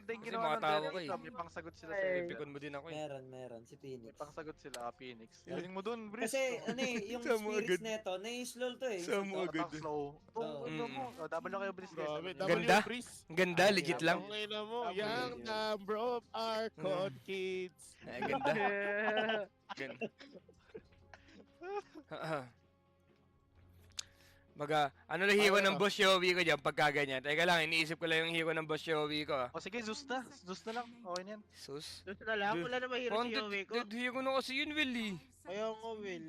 maganda yung Kasi ginawa mga ng tao Delta. ko eh. May pangsagot sila sa Ay. Elder. Pikon mo din ako eh. Meron. Si May Phoenix. pangsagot sila, Phoenix. Yeah. Galing mo dun, Brice. Kasi ano eh, yung Sama spirits agad. neto, na-slow to eh. Sama Yung agad. Attack slow. Itong Oo. ano mo. Double na kayo, Brice. guys. Grabe, Alam niyo. Ganda? W Breeze. Ang ganda, legit lang. Okay na mo. Double Young yun. number of Archon kids. Ay, ganda. Yeah. Ganda. Baga, ano na hero ng Boss Joey ko dyan pagka ganyan? Teka lang, iniisip ko lang yung hero ng Boss Joey ko ah. O sige, Zeus na. Zeus na lang. Okay na yan. Sus. Doon na lang, wala na mahirap si Yowie ko. Dead hero na kasi yun, Will eh. Ayaw nga, Will.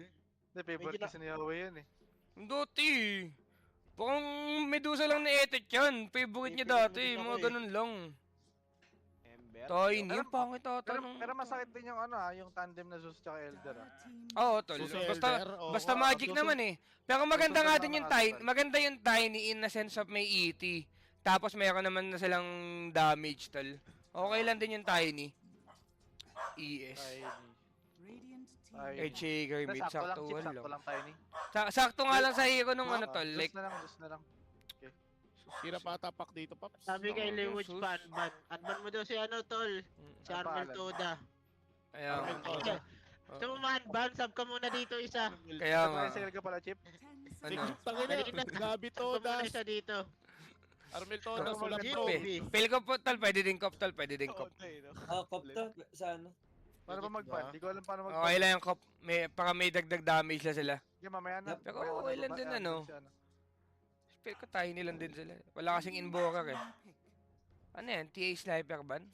Hindi, favorite kasi ni Yahweh yan eh. Ang dati eh. Parang Medusa lang na etet yan. Favorite niya dati, mga ganun lang. Ember. Tiny, yung pangit ata nung... Pero masakit din yung ano yung tandem na Zeus tsaka Elder Oo, tol. Susi Basta, Elder, oo. basta magic naman eh. Pero maganda Susunod nga na din yung mga tiny. tol. Maganda yung tiny in the sense of may ET. Tapos mayroon naman na silang damage, tol. Okay lang din yung tiny. ES. Tiny. Edge shaker, mid, Sakto lang, sakto chip, sakto lang. lang Tiny. Sakto nga lang sa hero nung ano, tol. Zeus Like, na lang, Zeus na lang. Tira pa tapak dito, Paps. Sabi kay Sus. Lewis ban. Unban mo daw si ano, tol. Si Armel Abalan. Toda. ayan. Toda. Gusto mo man-ban, sub ka muna dito isa. Kaya nga. Tricycle ka pala, Chip. Ano? Tangina, Gabi Sub ka muna Todas. isa dito. Armel Todas, Ano, wala Jeep pro. Eh, feel ko po, tol. Pwede din cop, tol. Pwede din cop. cop to, sa ano? Paano ba mag-ban? Di ko alam paano mag-ban. Okay lang yung cop. Para may dagdag damage na sila. Sige, mamaya na. Pero Mamaya okay na lang din, ba- ano. si Feel ko tiny lang din sila. Wala kasing invoker eh. Ano yan? TA sniper ban?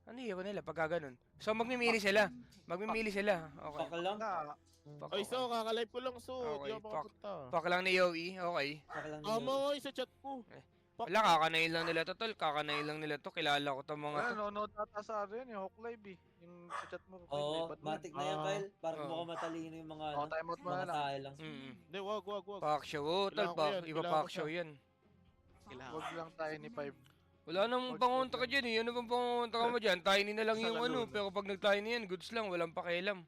Ano hero nila pagka ganun? So magmimili sila. Magmimili sila. Okay. Pak lang. Na, Pak, Oy, so, kakalive ko lang, so. Okay, Di ako pak. makapunta. Pak lang ni Yowie. Okay. Pak lang. Amo, oy, sa chat ko. Wala, kakanain lang nila to, tol. Kakanain lang nila to. Kilala ko to mga to. nanonood ata sa ano yun, yung Hawk Live eh. Yung sa chat mo. Oo, Ba't mo? matik na yan, Kyle. Parang Oo. mukhang matalino yung mga Oh, time out mo na mga lang. tayo lang. Hindi, wag. Pak show. Oh, tol. Kailangan ko yan, Iba kailangan pak ko show siya. yan. Huwag lang tayo ni 5. Wala namang pangunta ka dyan eh. Ano bang pangunta ka mo dyan? Tiny na lang yung ano. Pero pag nag-tiny yan, goods lang. Walang pakialam.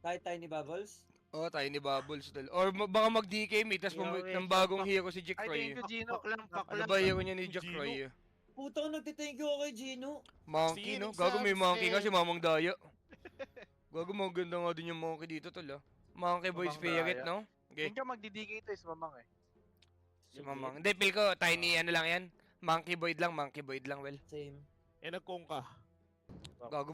Kahit Tiny Bubbles. Oh, tiny bubbles tol. Or baka mag-DK me, tapos Yowie, ng bagong hero si Jack Ay, Roy. thank you, Gino. Pak lang, pak Ano lang. ba hero niya ni Jack Gino? Roy? Puta ko nagtithank you ako kay Gino. Monkey, no? Phoenix Gago may Suns, monkey eh. kasi mamang daya. Gago maganda nga din yung monkey dito tol ah. Monkey boy Mamang spirit, daya. no? Okay, Hindi ka magdidigi ito is mamang eh. si mamang. Hindi, feel ko, tiny ano lang yan. Monkey boy lang, well. Same. Nagkong ka. Gago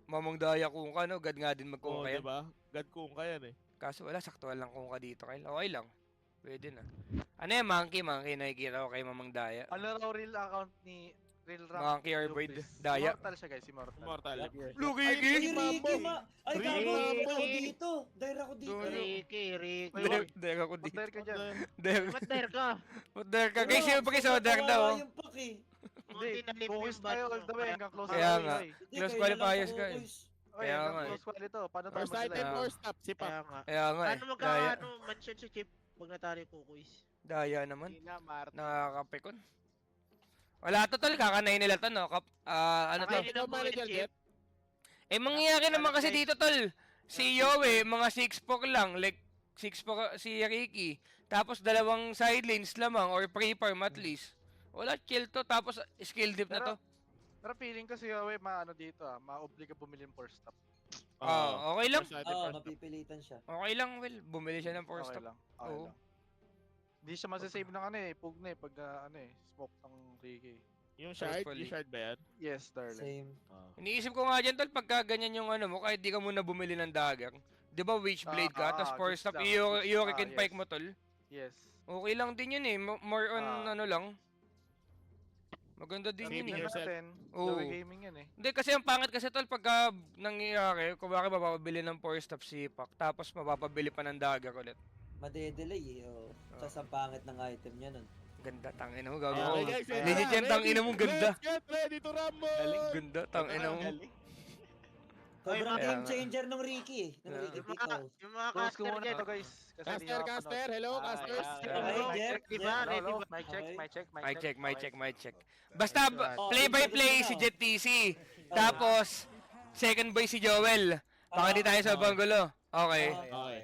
mamang daya kung ka, no? God nga din magkung Oo, kaya. diba? God kong ka yan eh. Kaso wala, saktuhan lang kung ka dito, Kyle. Okay lang. Pwede na. Ano yan, monkey, nakikita ko kay mamang daya. Ano raw real account ni Real Rank? Monkey or void, daya. Immortal siya guys, immortal. Immortal. Lugi, Ay, Ricky! Ricky ma! Ay, Ricky! gago! Ako dito! Dahil ako dito! Dulo. Ricky. Dare ako dito. Mag-dare ka dyan. Dare. Ba't there ka? Dare ka. Guys, yung pag isa, dare daw. Yung pak eh. Hindi, Munti na lip focus yung tayo bat all the way hanggang close Kaya nga. quality. Hindi, Close kayo qualifiers na lang ka eh. focus. Okay, Kaya hanggang nga eh. close quality to. Paano tayo First item magsalita? or stop, si Kaya Pap. nga. Kaya nga eh. Ano Daya. mansion si Chip pag natari ko quiz? Daya naman. Ina, Marta. Nakakapikon. Wala to tol, kakanay nila to no. Ano to? Kakainin Ikaw ng ba mga Regal Chip. Jet? Eh mangyayari naman kasi dito tol. Si Yowie, mga 6-4 lang. Like 6-4 si Ricky. Tapos dalawang side lanes lamang or pre-farm at least. Wala, chill to. Tapos skill dip na to. Pero feeling ko si Yahweh maano dito ma-obliga bumili ng 4 stop. Okay lang. First item, Oo, first stop. mapipilitan siya. Okay lang, Will. Bumili siya ng 4 Okay stop. lang. Okay Oo. lang. Hindi siya masasave ng ano eh, pug na eh, pag ano eh, smoke ng Ricky. Yung shard, Hopefully. yung shard ba yan? Yes, darling. Same. Iniisip ko nga dyan tol, pagka ganyan yung ano mo, kahit di ka muna bumili ng dagger. Di ba Witchblade ka, tapos 4 goods stop, lang, Yorikin yes. Pike mo tol. Yes. Okay lang din yun eh, more on ano lang. Maganda din Saving yun eh. yourself. natin, Oo. Yahweh gaming yan eh. Hindi kasi ang pangit kasi tol, pagka nangyayari, kung bakit mapapabili ng 4 stop si Pak, tapos mapapabili pa ng dagger ulit. Madedelay eh. Oh. Sa pangit ng item niya nun. Ganda, tangina mo, gago Okay, mo. guys, Legit yan, tangina mo, ganda. Let's get ready to rumble! Ganda, tangina mo. Sobrang Kaya game nga. changer ng Ricky eh. Ng Ricky Yung mga, Pico. yung mga Close ko caster muna dyan. to guys. Kasi di Caster, ako caster, hello, casters. Okay, Mic Jeff, check, di Jeff. ba? Hello, Ready hello. ba? Mic check, Okay. mic check, Mic check. Basta, Oh, play by gusto play na, si oh. Jet TC. Tapos, second boy si Joel. Baka di tayo sa banggulo. Okay. Okay. Okay.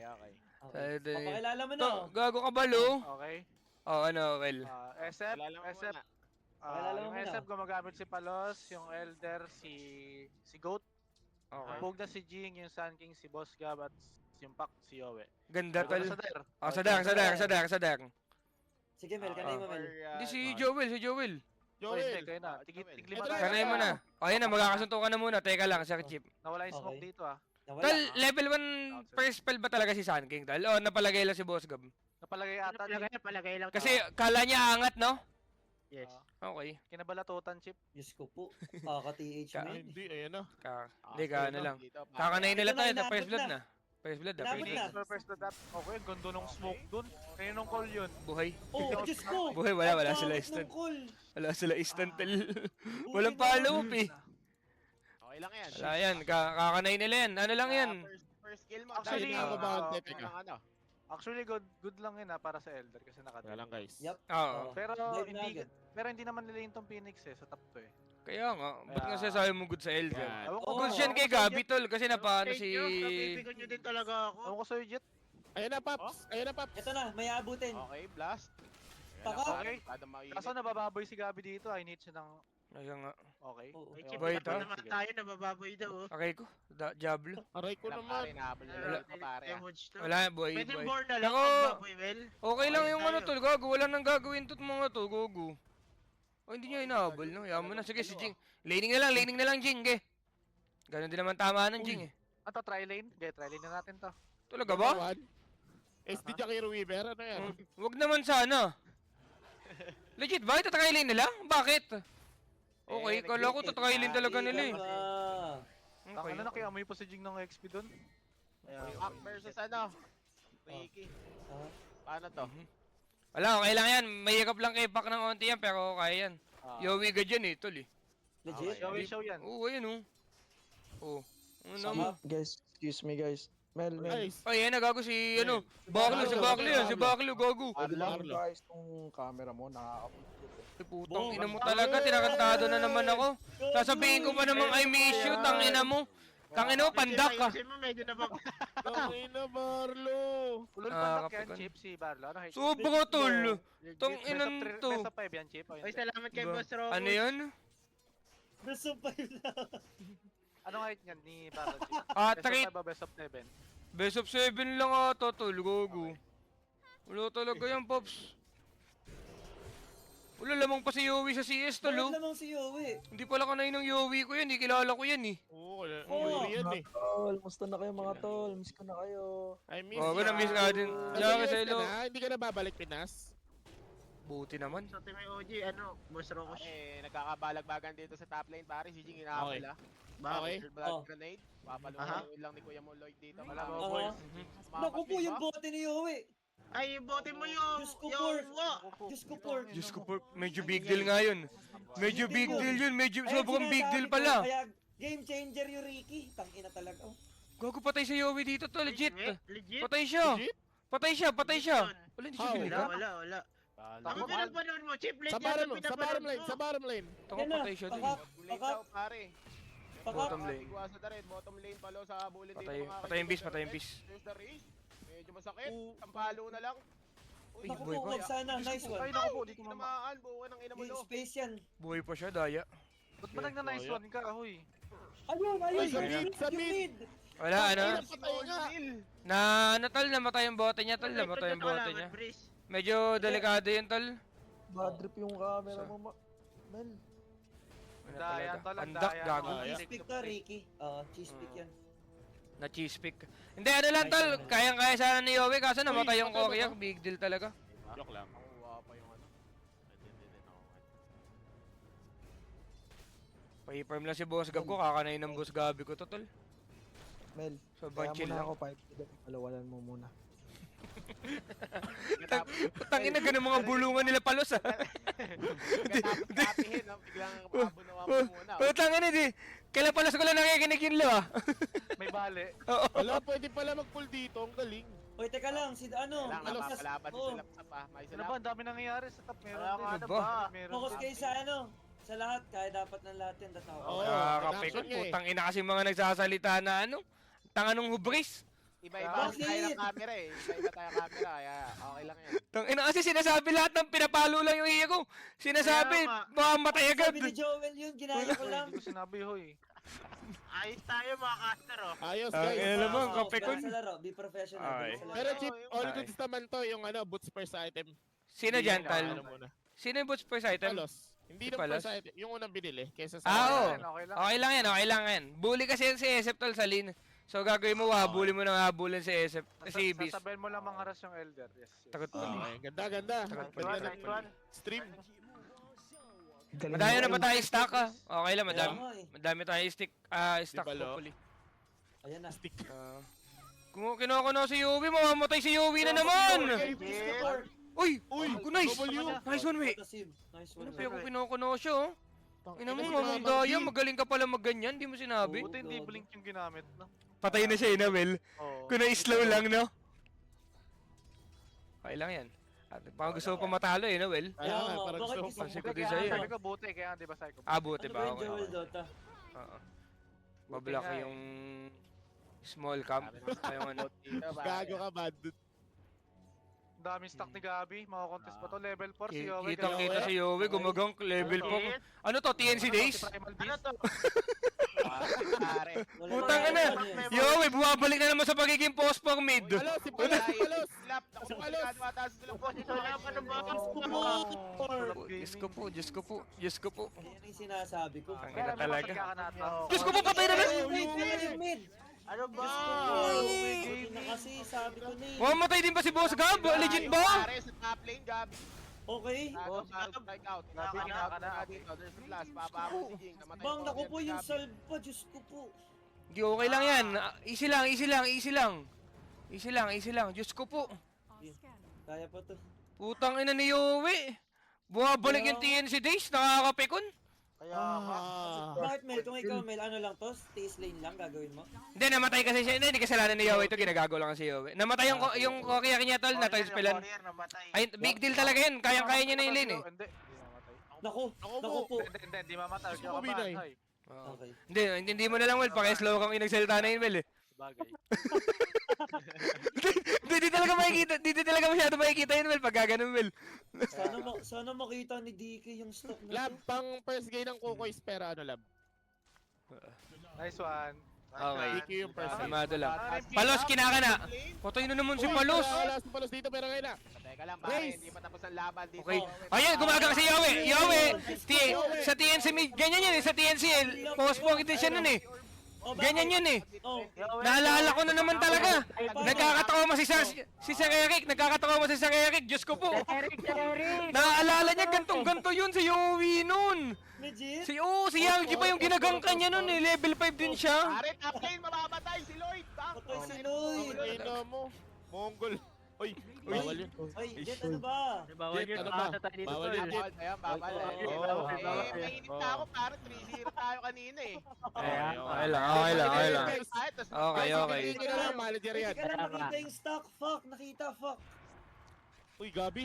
Okay. Papakilala mo na. Gago ka ba, Lu? Okay. Oh, ano, well. SF, Kilala mo SF. muna. Pakilala mo Yung muna. SF gumagamit si Palos, yung Elder si Goat, Okay. yung Pugna si Jing, yung Sun King si Boss Gab, at yung Pac si Yowie. Ganda, Ikaw tol. na sa Der. Ah, sa der. Sige, Mel, kanay mo, Mel. Hindi, si Joel. Oh, hindi, Joel. kayo na. Tiglima Ito tayo. na, Kanay mo na. O, yan na, magkakasuntukan na muna. Teka lang, Sir Chip. Nawala yung smoke Okay. dito ah. Nawala. Tol, level 1 first spell ba talaga si Sun King, tol? O, napalagay lang si Boss Gab. Napalagay ata. Palagay lang. Kasi kala niya angat, no? Yes. Okay. Kinabalatutan, Chip. Diyos ko po. Kaka-TH mo Ay, yun. hindi, ayan na. Hindi, ka ano lang. Kakanay nila Ito na, tayo. inabot First blood na. na. First blood na. Inabot Pwede. na. Super first blood up. Okay, ang ganda nung smoke dun. Kaninong call yun? Buhay. Oh, Diyos ko! Buhay, wala Ang sila pangit instant. ng call. Wala sila instant, tol. Buhay Walang na. follow-up eh. Okay lang yan. Wala yan, kakanay nila yan. Ano lang yan? First kill mo. Actually, Dahil na ako ba? Teka. Ano? Actually, good lang yun para sa Elder kasi Wala nakadala. lang, guys. Yup. Oo. Pero Dive na hindi agad. pero hindi naman nila yung tong Phoenix sa top 2 eh. Kaya nga, ba't nga sasabi mo good sa Elder? Yan. Ewan ko, Good Oo. yan kay Gabi, tol. Kasi napaano si... Napipigan nyo din talaga ako. Ewan ko sa'yo, Jet. Ayan na, Paps. Ayan na, Paps. Ito na, may aabutin. Okay, blast. Paka. Okay. Kada mainit. Kaso nabababoy si Gabi dito. I need siya ng... Ayun nga. Okay. Oo. May Ayun. chip Boy, na to? naman tayo, nabababoy daw. oh. Okay ko. Diablo. Aray ko Wala naman. pare, nahabol na Wala. lang ito pare. Emoji to. Wala, boy. Pwede boy. born na lang Ako- ang baboy, Well. Okay lang yung tayo. ano, tol. Gago. Wala nang gagawin to't mga to. Gogo. Oh, hindi niya inahabol, no? Yaman mo na. Sige, si Jing. Laning na lang, Jing, eh. Ganon din naman tama ng Jing, eh. Ato, try lane? Okay, try lane na natin to. Talaga ba? Kawan. SD Jakiro Weaver, ano yan? Wag naman sana. Legit ba? Ito try lane nila? Bakit? Okay, kala ko try lane talaga nila, eh. Ah. Ang Okay. ano, nakiamoy pa si Jing ng XP dun. Pac versus ano? Ricky. Ah. Paano to? Wala, okay lang yan. May yakap lang kay Pac ng onti yan, pero kaya yan. Ah. Yowie ka dyan, eh, tol, eh. Legit? Show, show yan. Oo, ayun, oh. Oh. Ano Sama. naman? Guys, excuse me guys. Mel. Guys. Ay, yan, nagago si, ano, Baklo, si Baklo yan, si Baklo, gago. Pwede lang Arlo. guys tong camera mo, nakaka-upload. Ay, putang ina mo talaga, tinakantado na naman ako. Sasabihin ko pa namang I miss you, tangina mo. Tangina mo, pandak ka. Ayusin mo, medyo nabab- Tangina, Barlo. Ulol Ah, pandak yan, kapitan. Chip, si Barlo. Ano, high Sobra, tol. Tong Best of inan three- to. Best of 5 yan, Chip. O, Oy, hindi. salamat kay Ba- Boss Robot. Ano yun? Best of 5 lang. Anong height niyan ni Barlo, Chip? Ah, Best of 3. 5 ba best of 7? Best of 7 lang ata, tol, gago. Wala talaga yan, Pops. Wala lamang pa si Yowie sa CS, tol, oh. Bakit namang si Yowie? Hindi pala kanay ng Yowie ko yan, hindi kilala ko yan, eh. Oo, wala. Oo. Oo, yan eh. Tol, musta na kayo mga tol? Miss ko na kayo. I miss Oh, you. na-miss nga din. Nasa Diyan ka US sa ka ilo. na? Hindi ka na babalik Pinas? Buti naman. Sa Timay OG, ano, Boss Robot. Nagkakabalagbagan dito sa top lane pare. Si Jing inahabol ah. Okay. Third blood Oh. grenade. Aha. Papaluin lang ni Kuya mo Lloyd dito. Wala Malaki. ba, Oo. boys? Naku po yung bote ni Yowie. Ay, bote mo yung... Diyos ko, yung pork. wa. Diyos ko, pork. Diyos ko po, medyo big deal nga yun. Medyo big deal yun, medyo Ayun, sobrang big sinasabi deal ko, pala. Kaya game changer yung Ricky. Tangina talaga. Oh. Gago, patay si Yowie dito, to, legit. Legit? Patay siya. Legit? Patay siya. Wala, hindi siya How? binigyan. Wala. Ang Takot pinapanood mo, Chip, legit Sa bottom, ang sa bottom lane, pinapanood sa mo. bottom lane. Taka, Yan na, patay siya dun. pakak, Bullet pakak, daw pare. pakak. Bottom lane. Tigwasa na rin. Bottom lane palo sa bullet dito Patay- mga patay yung beast, kaibigan. patay yung beast. There's the race. Medyo masakit. Ang palo na lang. Uy, Naku boy, po, boy. wag sana. Nice Ay, one. naku po, di ko Hindi mama. namaan. Buwan ng ina mo Yung lo. space yan. Buhay pa siya, daya. Ba't ba nagna-nice Oh, one ka, ahoy? Ayun, Ay, sa yung mid, mid, sa yung mid. mid. Wala, ano? Patay nga. Natal, namatay yung bote niya, tol. Namatay yung bote niya. Breeze. Medyo delikado yun, tol. Bad trip yung camera mo, Mel. Ano Daya, talaga? tol, ang Pandak, daya. gago. Ah, Cheese pick to, Ricky. Cheese pick yan. Na cheese pick. Hindi, ano lang, tol. Kayang-kaya sana ni Yowie, kaso namatay yung patay ba Koryak. Big deal talaga. Joke lang. Nakuha pa yung ano. Pa-firm lang si Boss Gab ko, kakanay ng Boss Gabi ko to, tol. Mel, Sobrang kaya chill muna lang. ako 5 palawalan mo muna. Tangin na ganun mga bulungan nila palos, ah. Pagkatapos kapihin, no? Biglang mabunawa mo muna. Pero tangin na, di. Kailan palos ko lang nakikinig yun, lo, ah. May bale. Wala, pwede pala mag-pull dito. Ang galing. Oy, teka lang, si ano, Kailangan focus, mapapalaban oh, sila sa pa. May Ano sila. ba, ang dami nangyayari sa top. Meron Wala din. ka Ano ba? Meron focus din. kayo sa ano, sa lahat, kaya dapat ng lahat yan, tatawa. Oo. Nakakapikon, reaction nga eh. putang ina kasi mga nagsasalita na ano. Tanga nung hubris. Iba-iba Ah, kasi tayo ng camera eh. Iba-iba tayo ng camera, kaya okay lang yan. Tangina kasi sinasabi lahat ng pinapalo lang yung hero. Sinasabi, Kaya nga. mamamatay agad. Sabi ni Joel yun, ginaya ko Uy, lang. hindi ko sinabi, hoy. Ayos tayo mga caster oh. Ayos, Ang guys. ina naman, Oo, kape galing kun. sa laro, be professional. Ay. galing sa laro. Pero Chip, all Ay. goods naman to, yung boots first item. Sino dyan, Tal? Ano muna? Sino yung boots first item? Palos. Hindi Si na Palos? first item, yung unang binili, kaysa sa... Ah, oo. Okay lang. Okay lang yan, okay lang yan. Bully kasi yan si Esep, Tol, sa lane. So gagawin mo, habulin mo nang habulin si Esep. Si Ibis. Sasabihin mo lang mga ras yung Elder. Yes, yes. Takot po. Okay, ganda. Ganda Nice ng one. stream. Galing Madami na mo, ba Tol. tayo stock ah? Okay lang, madami. Kaya nga eh. Madami tayo stock Di ba, lo? hopefully. Ayan na. Stick. Kung kinukuno si Yowie, mamamatay si Yowie na naman! Christopher. Uy! Uy, Nice! W. Nice one, we! Nice Ano one. pa yung kinukuno siya, oh? Ina mo, Ina mamang mo, daya, magaling ka pala magganyan, di mo sinabi. Buti hindi blink yung ginamit, no? Patay na siya, Inabel. Oo. Kung na-slow lang, no? Okay lang yan. At parang gusto mo pa matalo, eh, Noel. Kaya nga, Oo, parang bakit gusto ko gusto pa. mo Sabi ko ba din kaya sa'yo, Sabi eh. ko buti, kaya di ba sabi ko? Buti Ano ba? ba yung Okay, Joel okay. Dota? Oo. Bablock nga, eh. yung small camp. Yung ano. Dito, pare. Gago ka, bad dude. Daming stock ni Gabi, makakontest pa to, level 4 si Yowie. Kitang kita si Yowie, gumagang level Ano 4. Ano to, TNC days? Si Primal Ano Beast. to? Pare. Wala Putang na ina. yan, eh. Yowie, bumabalik na naman sa pagiging post for mid. Palos, si Palos, si Palos. Slap. Ako Si pa Palos. sigado mataas sila po. Wala pa ng mga Diyos ko po, Diyos ko po, Diyos ko po. Yan yung sinasabi ko. Ang ina talaga. Talaga. Diyos ko po, patay na rin! Mid! Ano ba? Hindi na kasi, sabi ko na eh. Mamamatay din ba si Boss Gab? Legit ba? Pare, sa top lane, Gabi. Okay. Bago strike out. Gabi, Kinaka kinaka na. dito. There's a flash. Bababa si Jing. Namatay Bang, po naku po si yung Gabi. salve pa, Diyos ko po. Di okay lang yan. Easy lang, easy lang, easy lang. Easy lang, easy lang. Diyos ko po. Kaya pa to. Putang ina ni Yowie. Bumabalik yung TNC days, nakakapikon. Kaya nga. Bakit Mel, kung ikaw Mel, ano lang to? Taste lane lang gagawin mo? Hindi, namatay kasi siya. Hindi kasalanan ni Yowie ito. Ginagago lang si Yowie. Namatay yung Korea niya tol, na-spellan. Ay, big deal talaga yun. Kayang-kaya niya na yung lane eh. Hindi, hindi mamatay. Naku, Naku naku po. po. Hindi mamatay. Gusto ko, Binay. Oo. Okay. Hindi mo na lang, Wel. Paki-slow kang inagsalita na yun, Wel eh. Bagay. Hindi talaga makikita. Hindi talaga masyado makikita yun, Wel. Pag gaganon, Wel. Sana makita ni DK yung stock na Lab, to. pang first game ng Kukoy Spera, ano lab? Nice one. Okay. DQ yung first game. Kalmado lang. Palos, kinaka na. Patay na naman si Palos. Wala si Palos dito, pero ngayon na. Teka lang, pare. Race. Hindi pa tapos ang laban dito. Okay. Ayun, gumagang si Yowie. Yowie. Sa TNC, ganyan yun eh. Sa TNC, post-pocket din siya nun eh. Oh, bakit? Ganyan yun eh. Oh, Naalala ko na naman talaga. Nagkakatawa si Sir Eric. Nagkakatawa si Sir Eric. Diyos ko po. Naaalala niya gantong-ganto yun si Yowie nun. legit? Si Yagi pa yung ginagangkan niya nun eh. Level 5 din siya. Pare, top lane, mamamatay si Lloyd. Bang! Patay si Lloyd. Ino mo. Mongol. Uy, bawal yun. Ay, Jet, ano ba? Bawal Jet, yun. ano ba? Pakasa tayo dito, Bawal tol. yun, Jet. Bawal, ayan, bawal. Mainit na ako, pare. 3-0 tayo kanina eh. Okay lang, okay lang, okay lang. Okay, okay. Hindi na lang, manager yan. Teka lang, nakita yung stock. Fuck, nakita, fuck. Uy, Gabi.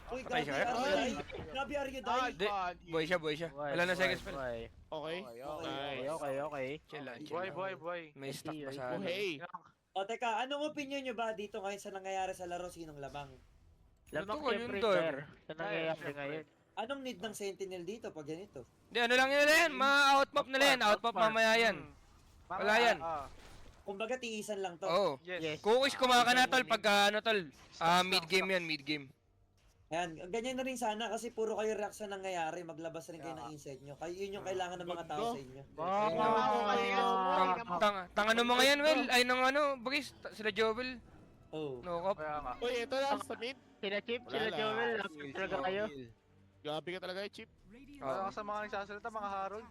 Uy, Patay Gabi, siya? are you die? Gabi, are you die? Di, boy siya. Wala na second spell. Okay. Okay. Nice. Chill lang, chill Buhay, lang. buhay, buhay. May stock pa Okay. sa ano. Hey. O, teka, anong opinion nyo ba dito ngayon sa nangyayari sa laro? Sinong lamang? Lamang Ito, siyempre, yun, tol. sir. Sa nangyayari Siyempre. ngayon. Anong need ng Sentinel dito pag ganito? Hindi, ano lang yun na yan. Ma-outmap na yan. Outmap mamaya yan. Wala yan. Kumbaga, tiisan lang to. Oo. Yes. Kukis kumaka na tol pagka ano tol. Mid-game yan, mid-game. Ayan, ganyan na rin sana kasi puro kayo react sa nangyayari. Maglabas rin kayo ng insight nyo. Kayo yun yung kailangan ng mga tao sa inyo. Tang ano mo ngayon, Well? Ay, nang ano, bagis, sila Jovel. Oh. No, kop. Kaya nga. Uy, ito lang, sa mid. Sila Chip, Wala sila lang. Joel, lapit talaga kayo. Gabi ka talaga, Chip. Wala ka sa mga nagsasalita, mga Harold.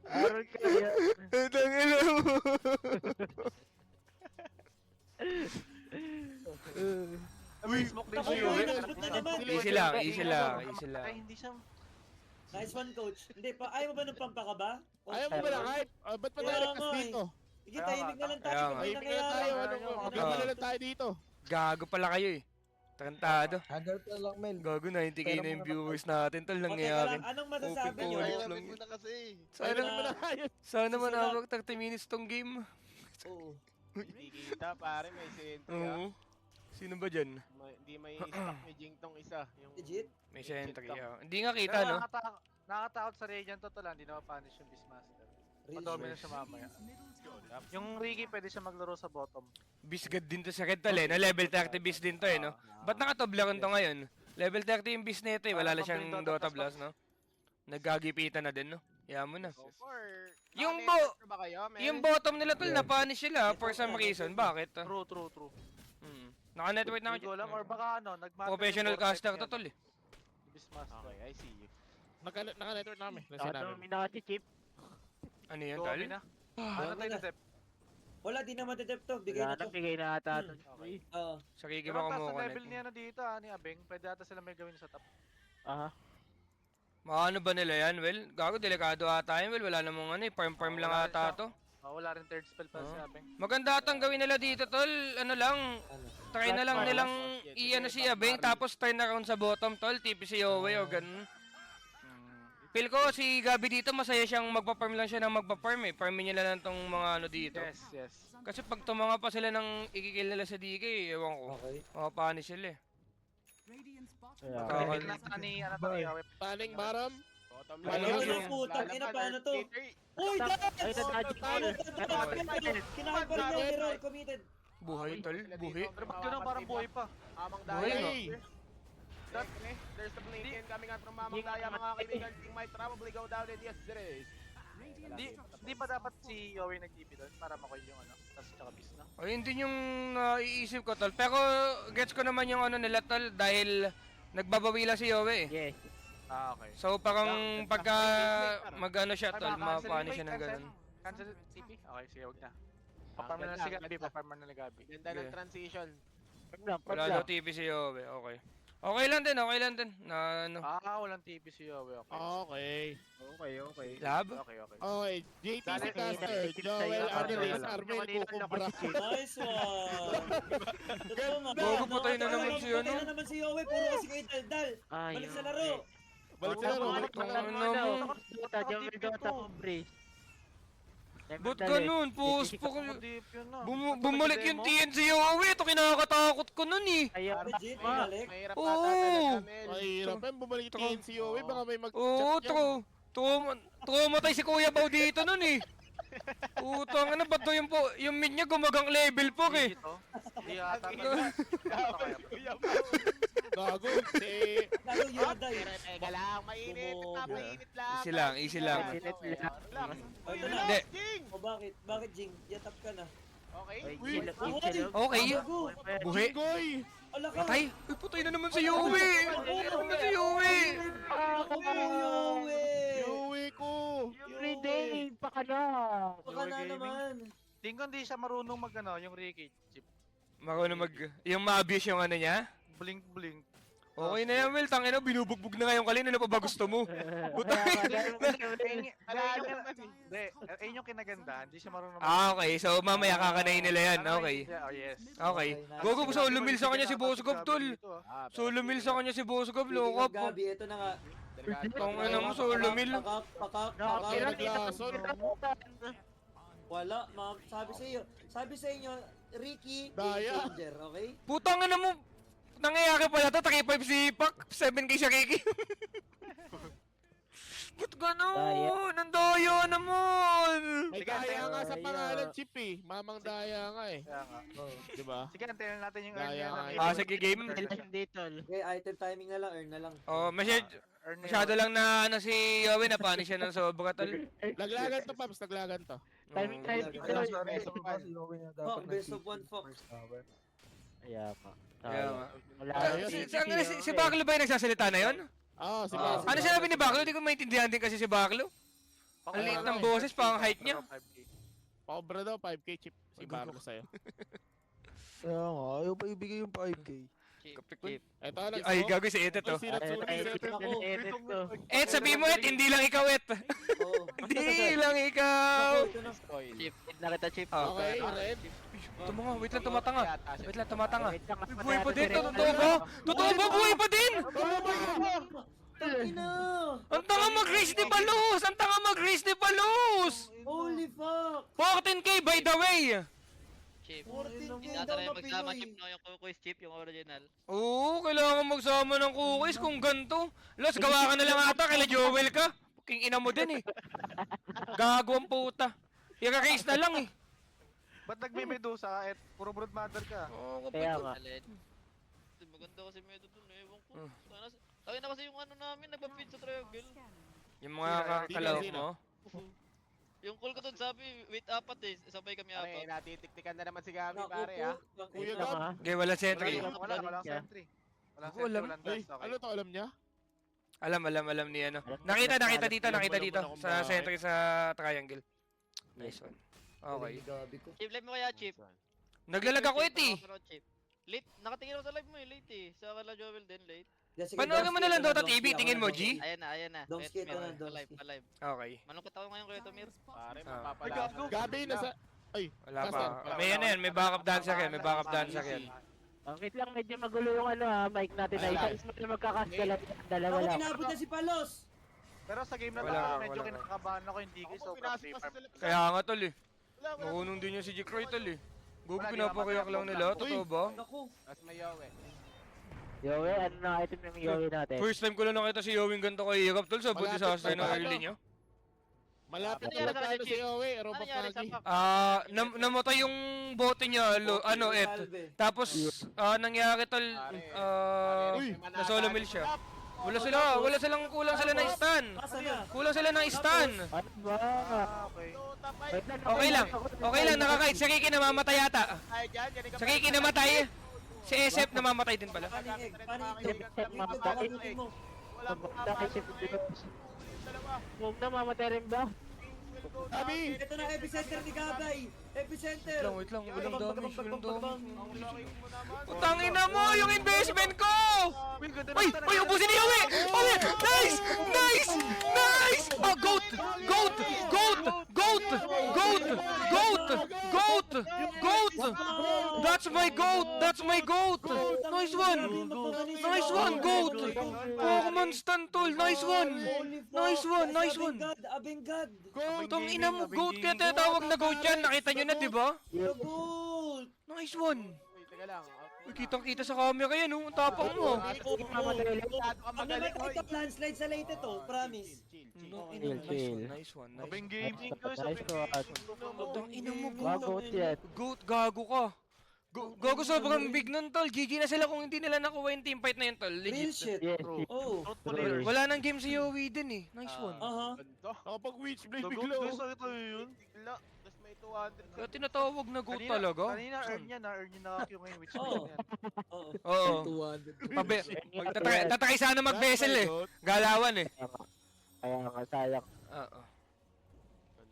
Harold kaya. Tangina mo. Uy, smoke din Ako si yun, Yowie. nagbut na naman. Easy lang, easy lang, easy lang. Ay, hindi siya. Nice one, coach. Hindi pa, ayaw mo ba ng pampaka ba? Coach, Ayaw mo ba lang, hype? Ba't pa tayo Kaya nagkas nga eh. dito? Sige, tahimik na lang tayo. Kaya nga. May Tahimik na tayo, nangyayari. ano, magkabala lang tayo dito. Gago pala kayo eh. Tarantado. Hanggang pa lang, Mel. Gago, 90k na yung viewers natin, tol, Okay ka nangyayari. lang, anong masasabi Open nyo? call. Pahirapin mo na kasi. Sana, Ayun mo na kaya. sana Susulat. manawag 30 minutes tong game. Oo. Hindi kita, pare, may sentry ah. Oo. Sino ba dyan? Hindi may stock ni Jing tong isa. Yung Legit? May legit sentry, lang. Hindi nga kita, Pero no? nakakatakot sa Radiant to lang, hindi na mapunish yung Beastmaster. Madominate siya mamaya. Yung Ricky pwede siya maglaro sa bottom. Bisgad din to sa Red Tol, eh, no? Level 30 beast din to, eh, no? Ba't nakatoblakan to ngayon? Level 30 yung beast nito, eh. Wala lang siyang Dota Blast, no? Naggagipitan na din, no? Yaman mo na. So far, Yung naka-network na ba kayo, men? Yung bottom nila, tol, napunish sila for some reason. Bakit? True. Naka-network na Hindi ko alam, or baka nagmatter Professional yung core caster type to, niya, tol, eh. Beastmaster. Okay, I see you. Naka-network namin. Nasa namin. Nakadomina kasi chip. Ano yun, tol? Domi na. Ano tayo na Zep? Wala, di naman detect to. Bigay Wala na to. na, bigay na ata to. Okay. Oo. Sa Kiki Pero ba taas na kumukuha level niya na dito ni Abeng. Pwede ata sila may gawin sa top. Aha. Ano ba nila yan? Well, gago, delikado ata yun. Well, wala namang ano eh. Farm lang Wala rin ata siya. to. Wala rin third spell pa si Oh. Abeng. Maganda atang gawin nila dito, tol. Ano lang, Ano? try na lang Platform. nilang i-ano si Abeng, tapos turn around sa bottom, tol. TP si Yowie o ganun. Feel ko si Gabi dito, masaya siyang magpa-farm lang siya ng magpa-farm eh. Farmin niya lang tong mga ano dito. Yes. Kasi pag tumanga pa sila ng ikikil nila sa DK, ewan ko. Okay. Mapapanish sila eh. Kaya, Okay. Kill na sa ni ano to ni Yowie. Paling bottom. Bottom Wala lane. yung Yung putang ina, lalaban, paano to? Earth Eater. Uy, Ay, dad! na-dodge ko. Kinahan pa rin yung hero, committed. Buhay, tol. Buhay. Pero ba't ganun parang buhay pa? Amang Buhay Daya. nga. There's the blink in coming out from Mamang Daya, mga kaibigan. Thing might probably go down and yes, there is. Di ba dapat si Yowie nag-TP doon para makoy yung ano? Tapos tsaka beast na? Ayun din yung naiisip ko, tol. Pero gets ko naman yung ano nila, tol, dahil nagbabawi lang si Yowie eh. Yes. Okay. So parang pagka mag-ano siya, tol, mapapanish siya ng ganun. Cancel TP? Okay, sige, wag na. Paparm na si Gabi, paparm na ni Gabi. Ganda ng Okay. transition. Wala daw TV si Yowie, okay. Okay lang din. Na ano. Walang TP si Yowie, okay. Okay. Lab? Okay. Okay, JT Dali, Caster, dali, Joel dali, Adelis, dali. Armel Kanina Kukubra. Nice one! Totoo nga. Gogo, patay na naman si ano. Patay na naman si Yowie, puro kasi kay Daldal. Balik sa laro. Balik sa laro. Dota, Jomel Dota, Cobre. Ba't ganun? Post po ko. Deep yun na. Bumalik yung TN si Yowie. Ito kinakatakot ko nun eh. Ayaw. Legit, binalik. Mahirap Oo. ata talaga, Mel. Mahirap yan, bumalik yung TNCOA, baka may mag-chat Oo, yan. Tumatay si Kuya Bao dito nun eh. Utang, ano ba to yung mid niya gumagang level po eh. Hindi ata. Gago, si... Lalo Yoday. Pero teka lang, mainit. Napainit lang. Easy lang, easy lang. Mainit lang. Relax. Ito na. Hindi. Jing! O bakit? Bakit, Jing? Yatap ka na. Okay. Uy, Okay. Gago. Buhi. Jingoy! Ala ka. Patay. Uy, putay na naman si Yowie. Patay na naman si Yowie. Ako po, Yowie. Yowie ko! Every day, baka na. Baka na naman. Tingko hindi siya marunong mag ano, yung Ricky chip. Yung ma-abuse yung ano niya. Blink. Okay na yan, Will. Tangina, binubugbog na ngayon kanina. Ano pa ba gusto mo? Ayun yung kinaganda, hindi siya marunong Okay. So, mamaya kakanayin nila yan. Okay. Yes. Okay. Gogo, so lumil sa kanya si Bosgov, tol. So lumil sa kanya si Bosgov, lokop. Gabi, ito na nga. Tangina mo, so lumil. Pakak. Naglason. Wala, ma'am. Sabi sa inyo, Ricky, Daya. game changer, okay? Putang na mo. Nangyayari pala to, 3-5 si Pak, 7k si Kiki. Ba't gano'n? Nandoyo naman! May daya nga sa pangalan, Chip eh. Mamang daya nga eh. Kaya nga. Diba? Sige, antayin natin yung Daya earn niya nga. ng Sige game. Dito. Okay, item timing na lang, earn na lang. Oh, earn niya. masyado lang na ano si Yowie na punish siya ng sobra tol. Laglagan to, Paps. Laglagan to. Timing tayo dito. Fuck, best of one, fuck. Ayaw pa. Kaya nga. Wala. Si Baklo ba yung nagsasalita na yon? Oo, si Ah. Paps. Ano sinabi ni Baklo? Hindi ko maintindihan din kasi si Baklo. Ang liit ng boses, pang height niya. Paobra daw, 5k, Chip. Si Barlo sa'yo. Kaya nga, ayaw pa ibigay yung 5K. Kape ko. Ito, let's Ay, go. gago si Ete to. Ay, sinat-sulit. Et, sabihin mo Et, hindi lang ikaw Et. Oo. Hindi lang ikaw. Ito na. Chip, nakita chip. Okay, red. Tumunga, wait lang tumatanga. Wait lang tumatanga. Wait lang, Uy, buhay pa din, totoo ba? Totoo ba, buhay pa din? Tangina! Ang tanga mag-race ni Balus! Ang tanga mag-race ni Balus! Holy fuck! 14k by the way! Chip. 14K Yata daw na na yung magsama Pinoy. chip no, yung Kukuis chip, yung original. Oo, kailangan magsama ng cookies kung ganito. Los, gawa ka na lang ata, kala Joel ka. King ina mo din eh. Gago ang puta. I-race na lang eh. Ba't nagme-medusa ka? Eh, puro brood mother ka. Oo, Kaya kapatid. nga. Alin. Maganda kasi medo dun, ewan ko. Hmm. Tayo na kasi yung ano namin, nagpa-feed sa triangle. Yung mga kakalaw mo. Yung call ko dun sabi, wait apat eh, sabay kami Pare, apat. natitiktikan na naman si Gami, pare, ha? Kuya Ito Gab. nga. Okay, wala sentry. Walang sentry. Walang Ako, sentry, alam. walang Ay, dash. Okay. ano to, alam niya? Alam ni ano. Nakita dito. Sa sentry sa triangle. Nice one. Okay. Gabi ko. Chip, live mo kaya chip. Naglalag ako eh. Chip. Late, nakatingin ako sa live mo eh, late eh. Sa kala Joel din, late. Panoorin mo na lang Dota TV, tingin mo, G? Ayan na. Don't skate na, don't Live, skate. live. Okay. Malungkot ako ngayon kay Tomir. Pare, Ah. mapapalaban. Gabi, nasa... Ay, Wala pa. Wala. May ano yan, may backup dancer yan, may backup dancer yan. Wait lang, medyo magulo yung ano ha, mic natin. Ay, Ay, isa na magkakasdala. Dalawa Ako lang. inabot na si Palos! Pero sa game na Wala, to, medyo wala. kinakabahan ako hindi ko sobrang pinasok free pa farm. sila. Kaya nga tol eh. Nakunong din yung si Jikroy tol eh. Gugu Wala, di pinapakuyak ba? lang nila, totoo ba? Naku! Mas may yawe. Yowe, ano na item ng Yowe natin? First time ko lang nakita si Yowing ganito kay Hirap tol, sa Malapit disaster pa ng ba, early ano? nyo. malapit Ano nangyari na sa talo Chip? si Owe, Ano Robot nangyari sa Magi. pack? Namatay yung bote niya, ano, Et. Salve. Tapos, nangyari tol, Uy, na-solo mill siya. Wala silang kulang sila ng stun. Asa na? Kulang sila ng stun. Ano ba? Okay. Wait lang, Okay lang, nakakait. Si Kiki namamatay yata. Ay, dyan, yan Si Kiki namatay. Si SF namamatay din pala. Panig, panig. Wala Pagkakabutin mo. Walang Naisip ko. Huwag na mamatay rin ba? Gabi! Ito na epicenter ni Gabay! Epicenter! Wait lang. Walang damage, walang damage. mo naman. Utangin na mo yung investment ko! Uy, ganda Uy! na Uy! Ubusin ni Yowie! Owe! Nice! Nice! Nice! Oh, goat! Goat! Goat! Goat! Goat! Goat! Goat! Goat! That's my goat! That's my goat! Nice one! Nice one, goat! Pokemon stun tol! Nice one! Nice one! Nice one! Abengad! Tong ina mo, goat kaya tinatawag na goat yan. Nakita nyo na, di ba? Gold! Nice one! Wait, teka lang. Uy, kitang-kita sa camera yan, oh. Ang tapang mo. Mamatay rin. Masyado ka Ano magaling, naman hoy. ito? Landslide sa late to, promise. Chill. Nice one. Abeng gaming ko, Nice sabi one. Tang ina mo, Bago yan. goat, gago ka. Gago sobrang big nun, tol. GG na sila kung hindi nila nakuha yung teamfight na yun, tol. Real Legit. shit. Yes. Oh. players. Wala nang game si Yowie din eh. Nice one. Aha. Ganto. Nakapag Witchblade Goat, bigla. guys, oh. ito yun. Bigla. Tapos may 200. Kaya tinatawag na goat talaga. Kanina earn niya na Q ngayon, which Oo. is yan. Oo. Oo. 200. Tatry sana mag-vessel eh. Galawan eh. Kaya nga, sayang. Oo.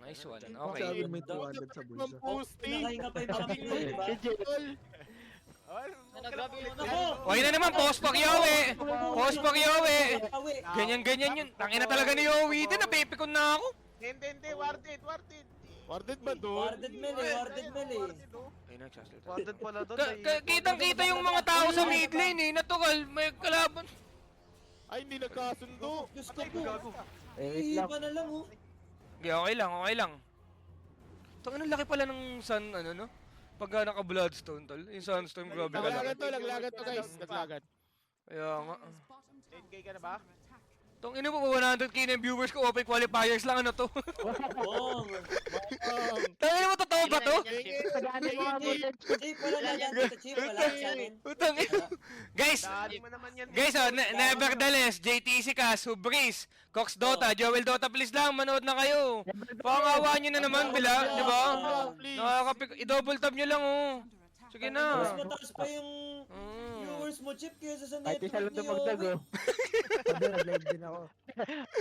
Nice one. Sabi Okay. may 200 sa bulsa. Posting! Nakahinga pa yung mga Pinoy, di ba? Grabe yun. Okay na naman, post pag Yowie. Post pag Yowie. Awi. Ganyan yun. Tangina talaga ni Yowie din. Napipikon na ako. Hindi, warded. Warded ba doon? Warded mel eh, warded mel eh. Ay, nagsasalita. Wanted pala doon. Kitang-kita yung mga tao sa mid lane eh. Natural, may kalaban. Ay, hindi nagkasundo. Diyos ko po. Wait lang. Ihipa na lang oh. Okay lang. Tangina, laki pala ng sun, ano no? Pagka naka-bloodstone, tol. Yung sunstorm, grabe ka Laglagan to guys. Laglagan. Kaya nga. 10k ka na ba? Tong ina mo, 100k na yung viewers ko, open qualifiers lang, ano to? Bong. Tangina mo, totoo ba to? Pagani mo nga mo dyan. Chip, wala na dyan dito, Chip. Wala sa amin. Utang ina. Guys, Dali mo naman yan. nevertheless, JTC Cas, Hubris, Cox Dota, Joel Dota, please lang, manood na kayo. Pangawaan nyo na naman, bila, di ba? I-double tab nyo lang, oh. Sige Mas na. mataas pa yung viewers mo, Chip, kaysa sa Kahit isa lang network dumagdag niyo. oh. Nag-live din ako.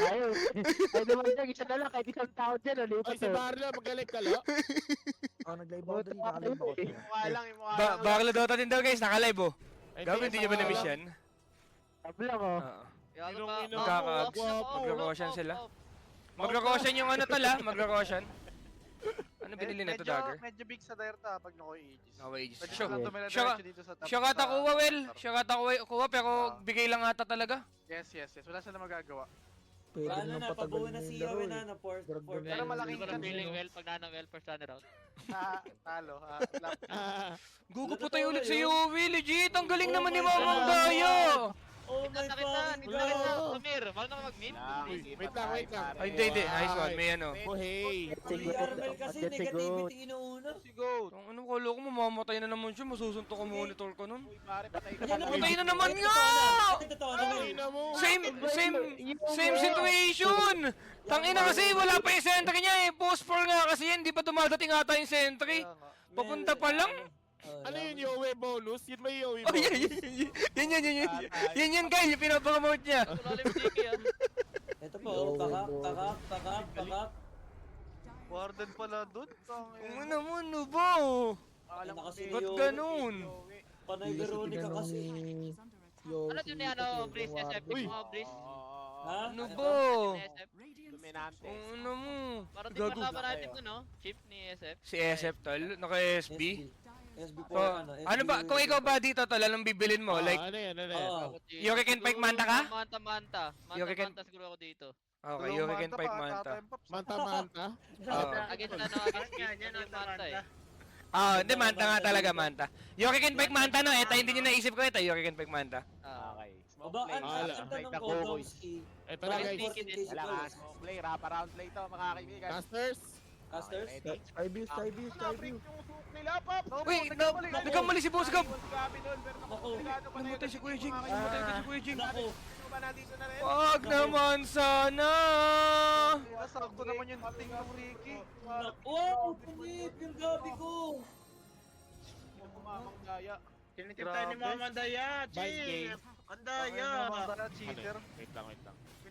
Ayaw. Ay dumagdag, isa na lang. Kahit isang tao dyan oh. Ay, Lipat si oh. Barla, magaling ka lo. Ako nag-live ako doon, nakalive ako. Yung mukha lang. Bakla Dota din daw, guys, naka-live, oh. Gabi, hindi niya ba na-miss yan? Tablang oh. Oo. Gago Magkaka-Magro-Roshan sila. Magro-Roshan yung ano tol Magro-Roshan. Ano binili na to, Dagger? Medyo big sa Dirta pag nakuha Aegis. No wages. Pwede Sure. na lang tumira Sure. diretso dito sa top. Sure ata sa- kuha, Well. Sure ata kuha, pero bigay lang ata talaga. Yes. Wala sila magagawa. Pwede Paano naman na, patagalin pabuo na yung si laro Yowie eh. na, no? Fourth Pero Pero round. malaking Hindi ko na chance feeling yun. well pag well first runner out. Talo. Lap. Gugu Ano putay totoo ulit si yun? Yowie, legit. Ang galing Oh naman ni my Mamang God. Daya. Oh my Kita kita, fucking dito kita. God! Samir, marunong ka mag-mid? Wait lang. Ay, hindi. Nice one. May ano. Oh, hey. Si Armel kasi negativity inuuna. Si Goat. Ang ano, kala ko mamamatay na naman siya. Masusuntok ang monitor ko nun. Uy, pare, patay ka Yan na. ang- Patay na naman Ito nga! totoo naman. Ay, na mo. Same situation! Tangina kasi wala pa yung sentry niya eh. Post 4 nga kasi yan. Di pa dumadating ata yung sentry. Kaya nga. Papunta pa lang. Ano yun, Yowie bonus? Yun may Yowie Oh, bonus. yan yan Kyle. Yung pinapromote niya. Tulalim mo Jiki ah. Ito po, pakak. Warden pala dun. Ang ano mo, ano ba? Alam ko Kasi si Ba't Yowie. ganun? Panay Veronica kasi. Ano yun ni ano, Breeze SF? Uy. Mga Breeze? Ha? Ano ba? Ni SF? Dominante. Ang ano mo? Parang di Gago. pa naman natin ko no? Chip ni SF. Si SF tol, naka-SB. SB po, So, ano ba, kung ikaw ba dito tol, anong bibilin mo? Like, Ano yan, ano yan? Oo. Yuri Ken Pike Manta ka? Manta. Yuri Ken- Manta siguro ako dito. okay, Yuri Ken Pike Manta. Manta-manta? Oo. Against ano, against yung Manta eh. Ah, hindi, Manta nga talaga, Manta. Yuri Ken Pike Manta, no? Ito, hindi nyo naisip ko ito, Yuri Ken Pike Manta. Ah. Okay. Smoke Aba, play. ang tanong ko, Domski. Ito na guys. Wala ka. Smoke play. Wrap around play to, mga kaibigan. Casters. Casters? Sky view. Break yung hook nila, Pop. Uy, nagkamali si Boss Gab! Gabi doon, pero nakukuligado pa na Namatay si Kuya Jing, namatay si Kuya Jing. Naku, Sino ba nandito na rin? Wag naman sana! Sakto naman yung ting ng Ricky. wow, pinip yung gabi ko. Yung kumamang daya. Tinitip tayo ni Mama Daya, Vice game. Ang daya. Cheater. Wait lang.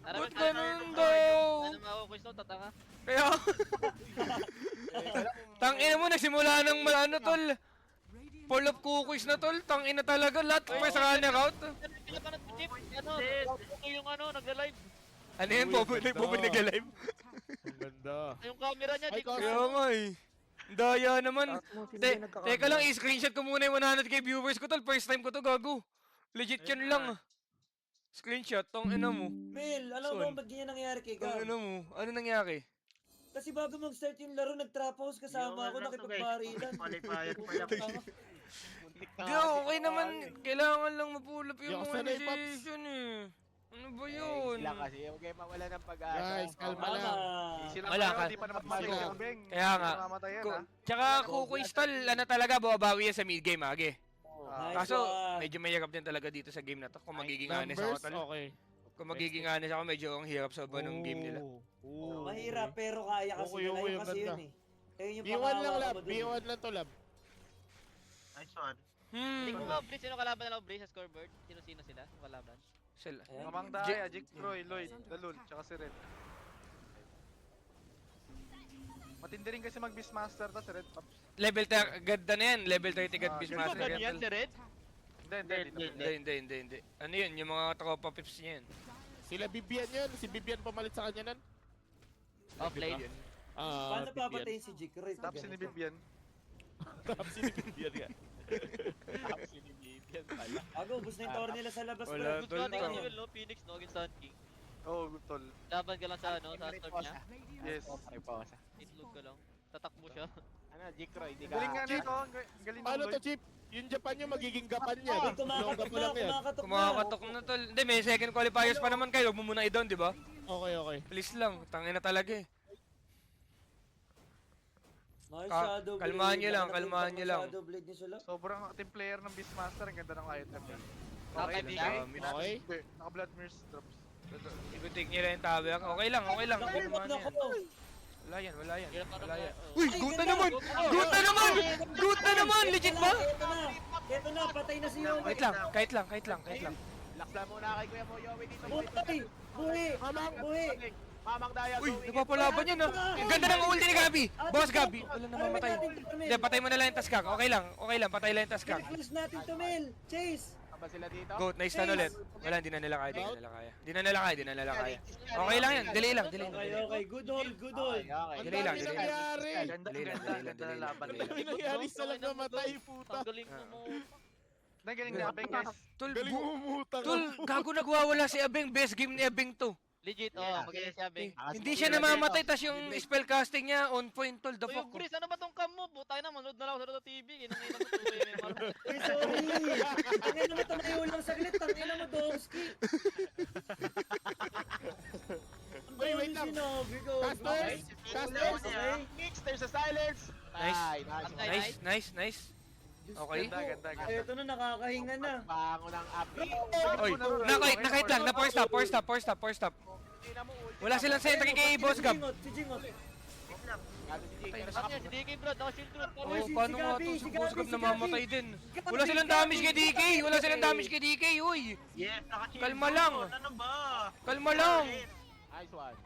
Ba't ganun daw? Ano makukuis no, tatanga? Kaya, tangina mo, nagsimula ng ano tol. Full of cookies na tol, tangina talaga, lahat pa sa runner out. Pinapanood ko Chip, ano, yung ano, nagla-live. Ano yan, Bobo nag-live? Ang ganda. Yung camera niya, di ko. Kaya nga eh. Daya naman. Teka lang, i-screenshot ko muna yung 100k viewers ko tol. First time ko to, gago. Legit yan lang. Screenshot, tong ina mo. Mel, alam mo Son. ba't ganyan nangyari kay Tong Gab? ina mo. Ano nangyari? Kasi bago mag-start yung laro, nag-trap house kasama ako, nakipagbarilan. Qualifier pa lang. Di, okay naman. Kailangan lang ma-pull up yung Yung sanay, Pops. monetization eh. Ano ba yun? Sila kasi, huwag kayo mawala ng pag-asa. Guys, kalma lang. Easy lang Wala kayo, ka. di pa naman mamatay Wala. yung Beng. Kaya nga. Mamamatay yan, Ko, ha? tsaka Kukuis tol, ano talaga, babawi yan sa mid game age. Nice Kaso, one. medyo mahirap din talaga dito sa game na to. Kung magiging honest ako Numbers, tol. okay. Kung magiging honest ako, medyo ang hirap sa uban ng game nila. Oo. Mahirap pero kaya kasi Okay, nila okay, yun ang kasi ganda. yun eh. Ayun yung B1 lang pangawa lab, ko dun. B1 lang to lab. Nice one. Hindi ko ba, Breeze, sino kalaban nila, Breeze, sa scoreboard? Sino-sino sila? Yung kalaban? Sila. Ayan. Mamang Daya, Jig Troy, Lloyd, Dalul, tsaka si Red. Matindi rin kasi mag-Beastmaster to si Red Pops. Level 30, ganda na yan. Level 30 God Ah, Beastmaster Ano yan. yan, si Red? Hindi. Ano yun? Yung mga tropa pips niya yan. Sila Bibian yun. Si Bibian pamalit sa kanya nun. Offlane. Paano papatayin si Jik? Right, Top si ni Bibian. Top si Bibian nga. Tapos sinibibyan pala. Ako, ubus na yung tower nila sa labas. Wala, bro. Good tol, ka tama. ni Will, no? Phoenix, no? Against Sun King. Oo, tol. Laban ka lang sa, ano, sa storm niya. Yes. Riposa. Itlog ka lang. Tatakbo siya. Ano, Jikroy, di ka... Galing nga nito, ang galing ng Paano to, Lloyd. Chip? Yung Japan yung magiging gapan niya. Uy, Longga pa lang yan. kumakatok na. Kumakatok na tol. Hindi, may second qualifiers pa naman kayo. Huwag mo muna i-down, di ba? Okay. Please lang. Tangin na talaga eh. Nice Ka- shadow blade. kalmahan nyo lang, Nakita kalmahan ko nyo yung lang. Shadow blade ni Sula. Sobrang team player ng Beastmaster, ang ganda ng item niya. Nakatime siya? Okay. Hindi, naka-blood mirrors drops. I-take nyo lang yung tower. Okay lang. Naku, Kalmahan naku. yan. Wala yan. Hirap na Wala yan. oh. Uy, Ay, guta ganda! naman! Guta naman! Guta naman! Legit ba? Ito na, patay na si Yowie. Kahit lang. Relax lang muna kay Kuya Moyowi dito. Buhay! Buhay! Buhay! Mamang Daya, Uy, going in. napapalaban yan ah. Ang ganda ng ulti ni Gabi. Boss Gabi. Wala na mamatay. Hindi, patay mo na lang yung taskak. Okay lang. Patay lang yung taskak. Close natin to, Mel! Chase! ba sila dito? Goat, nice stun ulit. Wala, hindi na nila kaya, hindi na nila kaya. Hindi na nila kaya, hindi na nila kaya. Okay lang yan, delay lang, delay lang. Okay. Good hold, good hold. Okay. Delay lang, Ang delay dami lang. nangyari. Ganda, Delay lang, ganda, delay lang, ganda delay na lang. laban Ang nila. dami nangyari sa lang namatay, puta. Galing mo. Nagaling ni Abeng, guys. Tol, Galing umutang. tol, gago nagwawala si Abeng. Best game ni Abeng to. Legit, Yeah. magaling sabi. Hindi siya namamatay, tas yung spellcasting niya on point, tol. The Uy, fuck. Chris, ano ba tong cam mo? Butay na, manood na lang ako sa Dota TV. Inang-ina mo to. Uy, sorry. Tangina mo, tumayo lang saglit. Tangina mo, Domski. Uy, wait lang. Sinabi ko. Casters! Casters! Okay. Mix, there's a silence. Nice. Ay, nice. Nice. Okay. Ganda, ganda, ganda. Ito na, nakakahinga na. Bango ng api. Oy, nakait lang, na four stop. Tingnan mo, ulti. Wala silang sentry kay Boss Gab. Si Jingot. Gago si Jake. Ano yan, si DK bro, naka-shield bro. Oh, si paano nga Gabi, to? si Si Boss Gabi, Gab si namamatay Gabi. din. Gabi, Wala silang Gabi. damage kay DK. Wala silang damage kay DK, uy. Yes, naka-shield. Kalma lang. Ano ba? Kalma lang. Nice one.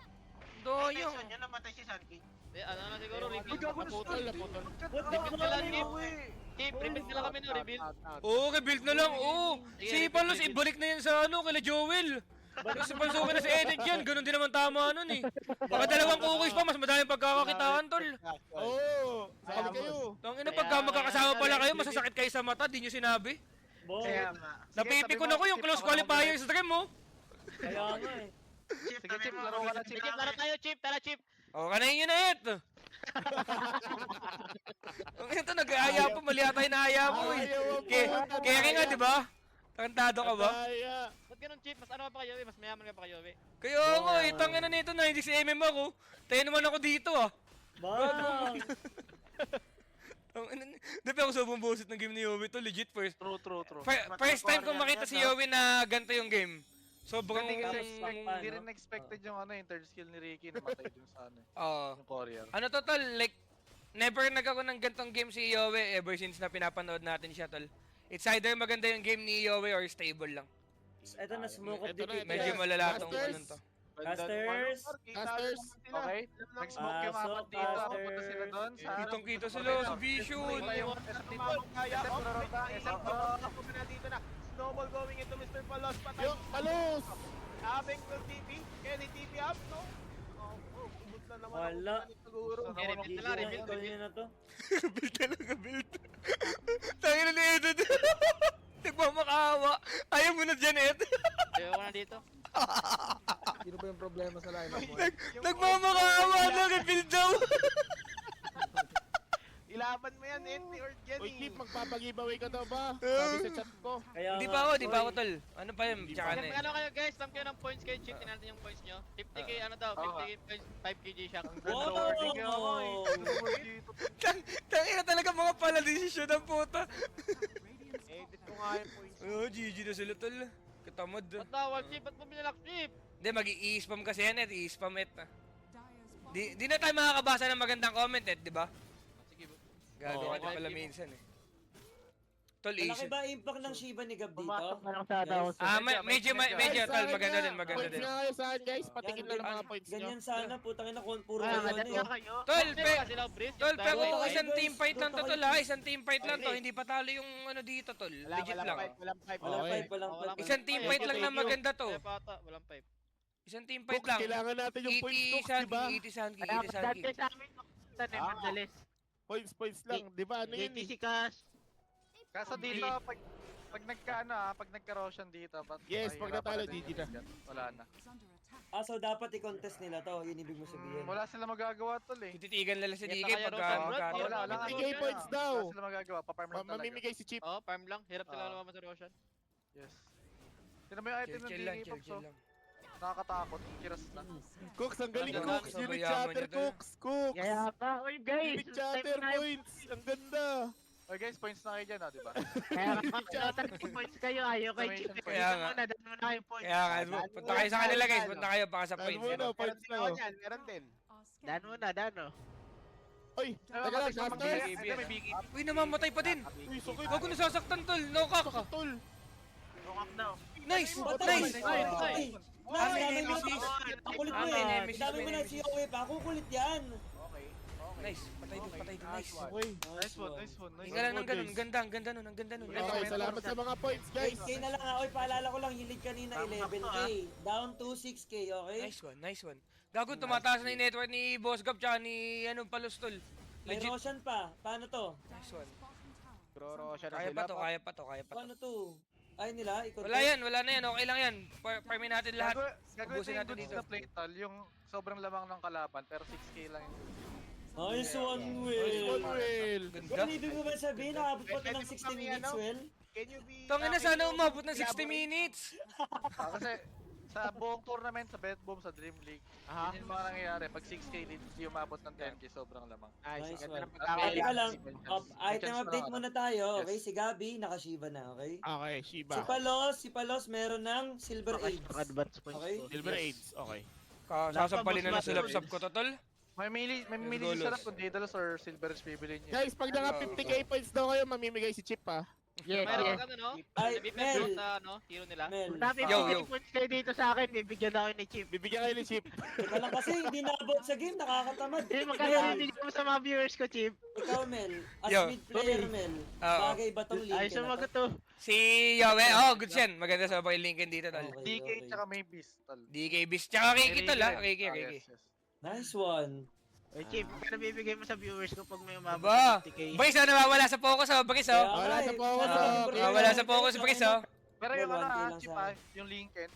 Doyong. Yan namatay si Sanki. Ano na siguro, reveal. Naputol, naputol. What the Rebuild na lang, fuck? Chip, rebuild na lang kami no, rebuild. Oo, rebuild na lang. Oo. Si Palos, ibalik na yan sa ano, kila Joel. Kasi pansukin na si Edit yan. Ganun din naman tama nun eh. Baka dalawang kukis pa, mas madaling pagkakakitaan, tol. Oo! Sabi kayo. Tangina, pagka magkakasama pala kayo, masasakit kayo sa mata, di nyo sinabi. Boss, Kaya nga. Napipikon ako yung close qualifier sa stream mo. kaya nga eh. Chip, Sige, Chip, laro ka na, Chip. Chip, laro tayo, Chip. Tara, Chip. O, kanayin nyo na ito. Ang ito, nag-aaya po, mali ata yung naaya mo eh. Kaya nga, di ba? Tarantado ka ba? Kaya. Ba't ganun, Chip? Mas ano ka pa kayo, mas mayaman ka pa kayo, eh. Kaya nga, itang na nito na, hindi si MM ako. Tayo naman ako dito ah. Bang! Di pa ako sobrang bullshit ng game ni Yowie to, legit first. True. First time kong makita si Yowie na ganito yung game. Sobrang... Hindi kasi Tapos hindi ano? rin expected yung ano, yung third skill ni Ricky na matay dun sa ano, Oo. yung courier. Ano to tol, like, never nagkaroon ng gantong game si Yowie ever since na pinapanood natin siya tol. It's either maganda yung game ni Yowie or stable lang. Ito na, smoke of Ito na, the Medyo pit. malala tong Masters. ano to. Casters. Casters. Okay? Nag-smoke yung mga Pasok, dito, Casters. pupunta sila doon sa... Kitang-kita sila sa Vision. Dito na. Snowball going into Mr. Palos. Patay. Yung palos! Abeng will TP. Kaya ni TP up, no? Ubus na naman. Wala. Siguro. Okay, rebuild na lang, rebuild. Ito yun na to. Build talaga, build. Tangin na ni Edod. Nagmamakaawa. Ayaw mo na dyan, Ed. Ayaw ko na dito. Sino ba yung problema sa lineup mo? Nagmamakaawa na, rebuild daw. Ilaban mo yan, Enti or Jenny. Uy, Keep, magpapag-giveaway ka daw ba? Sabi sa chat ko. Kaya Di nga, pa ako, tol. Ano pa yun? Tsaka na eh. Ano kayo guys, stamp kayo ng points kayo, Chip. Tingnan natin yung points nyo. 50k, ano daw, 50k points, 5k G-Shock. Tangin na talaga mga pala desisyon ng puta. Edit ko nga yung points. Oo, GG na sila, tol. Katamad. Ba't bawal, Chip? Ba't mo binalak, Chip? Hindi, mag-i-spam kasi yan, i-spam it. Di na tayo makakabasa ng magandang comment, di ba? Sige, bro. Gagawa din pala minsan eh. Tol, malaki easy. ba impact ng Shiba ni Gab dito? Medyo, tol, maganda din, maganda Points din. nga kayo saan, guys. Patikin lang ng mga points nyo. Ganyan sana, putang ina, puro Ah, ganyan eh. kayo. Tol, Sila, Briz. Tol, pero Dota isang kayo, team guys. fight lang to, Dota tol, kayo. ha? Isang team fight lang to, hindi pa talo yung ano dito, tol. Legit lang. Walang fight. Walang Okay. five, walang Walang five. Isang team Thank fight you, lang na thank you. maganda to. Kaya pata, walang pipe. Isang team fight Cooks, lang. kailangan natin yung points, Cooks, di ba? Iti-Sanki. sa amin, madalis. Points lang, di ba? Ano yun JT eh? si Cash. Kaso dito, pag pag nagka-Roshan dito, Yes, pag natalo, GG na. Wala na. So dapat i-contest nila to, yun ibig mo sabihin. Wala sila magagawa tol eh. Tititigan nila si Yan DK na kayo, pagka Rosa, bro. magkano. Wala. 50k points daw. Wala sila magagawa, pa-farm lang talaga. Mamimigay si Chip. Oh, farm lang. Hirap sila Ah. naman sa Roshan. Yes. Tignan mo yung item ng Chill lang, DK Fox, chill oh. lang. Nakakatakot, kiras na. Cooks, ang galing, Ang Cooks. ganda. Unit Sobrang chatter, yaman niya, Cooks. Cooks. Kaya pa, uy guys. Unit chatter points. Ang ganda. Okay guys, points na kayo dyan, di ba? Kaya pa, 30 points kayo. Ayaw kay Chip. Kaya nga. Dahil mo na yung points. Kaya nga, punta kayo sa kanila guys, punta kayo baka sa Dahil points. mo na, Ano? points na. Meron din. Meron din. Dan muna, Dano. Oy, teka lang, Casters. May biggie. Uy, namamatay pa din. Uy, sukit. Huwag ko nasasaktan, tol. No cock. Tol. Bungak daw. Nice, Patay! nice. Ay! Amin, Dami mo Nemesis. Pakulit mo Amin, eh. Nemesis, Dami mo na Nemesis. si Owe pa. Kukulit yan. Okay. Nice. Patay din, patay din. Nice. Okay. Nice one, nice one, nice Hinga lang ng Nice one, ganun. guys. Ganda, ang ganda nun, ang ganda nun. Okay, salamat sa mga points, guys. 8K na lang ha. Oy, paalala ko lang, yung lead kanina, 11K. Down to 6K, okay? Nice one, nice one. Gago, tumataas na yung network ni Boss Gab tsaka ni Palustol. May Legit. Roshan pa. Paano to? Nice one. Bro, siya na Kaya sila. pa to, kaya pa to, kaya pa to. Paano to? Ay nila, ikot. Wala yan, wala na yan. Okay lang yan. Farmin natin lahat. Gagawin Ubusin yung natin goods dito. na play tal, yung sobrang lamang ng kalaban, pero 6K lang yung Nice one, Nice one, Will. Will. Ganda. Well, ibig mo ba sabihin, nakabot pa ito ng 60 minutes, Will? Can you be... Tangin na sana umabot ng 60 minutes. Kasi sa buong tournament, sa Bet Boom, sa Dream League, Aha. yun yung mga nangyayari. Pag 6K lead, hindi umabot ng 10K, sobrang lamang. Nice. Nice Ganda one. ng Ay, pagkakali. teka lang. May Item chance update na muna tayo, Yes. okay? Si Gabi, naka-Shiva na, okay? Okay, Shiba. Si Palos meron ng Silver Age. Advance points Okay. ko. Silver AIDS. Okay. Sasampalin na ng sulap-sap ko to, tol. May mili Let's go, sarap Los. kung Daedalus or Silver Edge bibilin niyo. Guys, pag naka 50k points daw kayo, mamimigay si Chip ha. Yes, Meron yes. ka ano? Ay, Nabibigyan Mel. sa ano, hero nila. Mel, Tapos Yo, yo. 50 points kayo dito sa akin, bibigyan na ako ni Chip. Bibigyan kayo ni Chip. teka lang kasi hindi naabot sa game, nakakatamad. Hindi, magkano Mel, bibigyan mo sa mga viewers ko, Chip? ikaw, Mel, as Yo. mid player, Mel, Oo. bagay ba tong link? Ayos sumagot to. Si Yowie, oh, good yan. Maganda sa mga Lincoln dito, tol. DK tsaka may Beast, tol. DK Beast. Tsaka Ricky, tol, ha? Ricky. Yes, yes. Nice one. Oy, Chip, magkano bibigay mo sa viewers ko pag may umabot Aba, sa 50k? Boys, nawawala sa focus, oh. Bagis, oh. Wala sa focus, Kaya, oh. Nawawala sa focus, bagis, oh. Pero yung Well, ano 1K ah, lang Chip sa ah, akin. yung Lincoln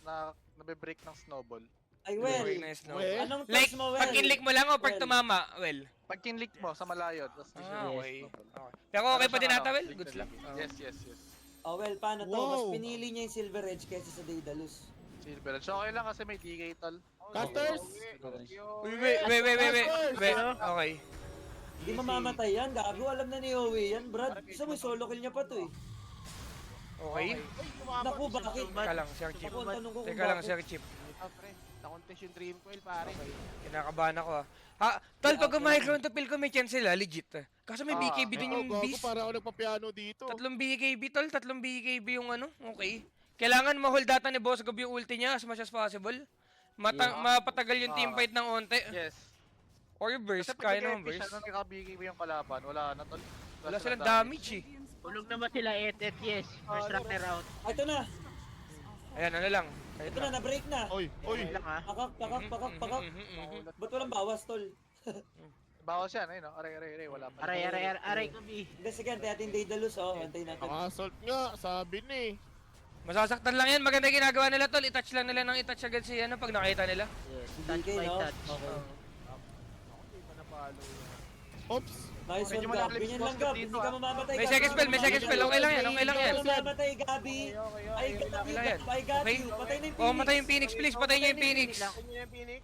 na nabe-break ng snowball. Ay, Well, Nice, no? Well, anong Like, touch mo, Well? pag kinlik mo lang, o pag Well. tumama, well. Pag kinlik mo sa malayo, tapos Ah, okay. snowball. Okay. Pero okay pa din ata, well? Link Good na lang. lang. Yes, yes, yes. Oh, well, paano to? Wow. Mas pinili niya yung Silver Edge kaysa sa Daedalus. Silver Edge. So okay lang kasi may DK tal. Casters. Uy, wait. Okay. Hindi mamamatay yan, gago. Alam na ni Owe yan, Brad. Gusto mo, solo kill niya pa to eh. Okay. Naku, bakit? Teka lang, Sir Chip. Ako, ang tanong ko kung Teka lang, bakit. Sir Chip. Pre, na-contest yung Dream Coil, pare. Kinakabahan ako, ah. Ha, tol, pag micro to pill ko, may chance sila, legit. Kaso may BKB din yung Gago, beast. para ako nagpapiano dito. Tatlong BKB, tol. Tatlong BKB yung ano. Okay. Kailangan ma-hold data ni Boss Gab yung ulti niya as much as possible. Mapatagal yung teamfight ng onte. Yes. Or yung burst, Kasi kaya pag naman nag-epic siya, burst. nung naka-BKB yung kalaban, wala na tol. Wala silang damage eh. Tulog naman sila 8 yes. First round na round. Ah, ito na. Ayan, ano lang. Kahit Ito na, na-break na. Oy, oy. lang ha. Pakak. Ba't walang bawas, tol? Bawas yan, ayun no? Aray, wala pa. Aray ko, B. Hindi, sige, antayin natin Daedalus, oh. Antayin natin. Naka-assault nga, sabi ni. Masasaktan lang yan. Maganda yung ginagawa nila, tol. I-touch lang nila ng i-touch agad si ano pag nakita nila. Yes, touch DK, by no? touch. Okay. Oops. Nice one, Medyo Gab. malalim Ganyan si lang, Boss Gab. dito, Hindi ka ah. mamamatay, May Gab. second spell, may second spell. Okay lang yan, okay lang yan. Hindi ka mamamatay, Gabi. I got you, Okay lang yan. Gab. I got Okay. you. Patay na yung Oh, matay yung Phoenix, please. Patay niyo yung Phoenix. Ano yung Phoenix?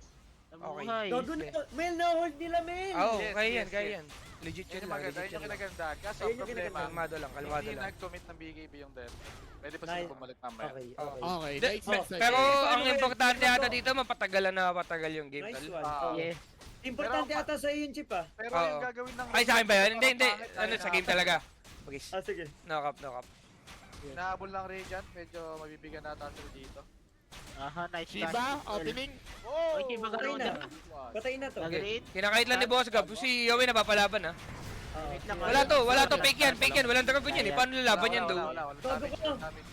Nabuhay. Gago na. Mel, na-hold nila, Mel. Oo, Yes, kaya yan, yes, kaya yes. yan. Legit Yun yan yung lang, maganda, legit yun yung yan lang. kinaganda. Kaso Ayun ang yung problema, Kalmado lang, kalmado hindi lang. nag-commit ng BKB yung death. Pwede pa Nice. sila bumalik mamaya. Okay, Oo. okay. Okay, Di- next, next. Pero Paano ang ba yun? importante Paano ata ba? dito, mapatagal na mapatagal yung game, Nice tol. one. Ah. Yes. Importante Pero- ata sa yung chip, ah. Pero Oo. yung gagawin ng... Ay, sa akin ba yun? Hindi, hindi. Pangit, Ano, ay, sa game talaga. Bagis. Ah, sige. No cap, no cap. Hinahabol ng Radiant, medyo mabibigyan nata sila dito. Aha, nice Shiba, touch. opening. Oy, Shiba Patay gano'n na. na. Patay na to. Nag-rate. Kinakait lang ni Boss Gab. Si Yowie napapalaban, ha. Ah, Wait lang, Wala to. Fake yan. Walang dragon yan, eh. Paano lalaban yan, do? Wala. Gago ka.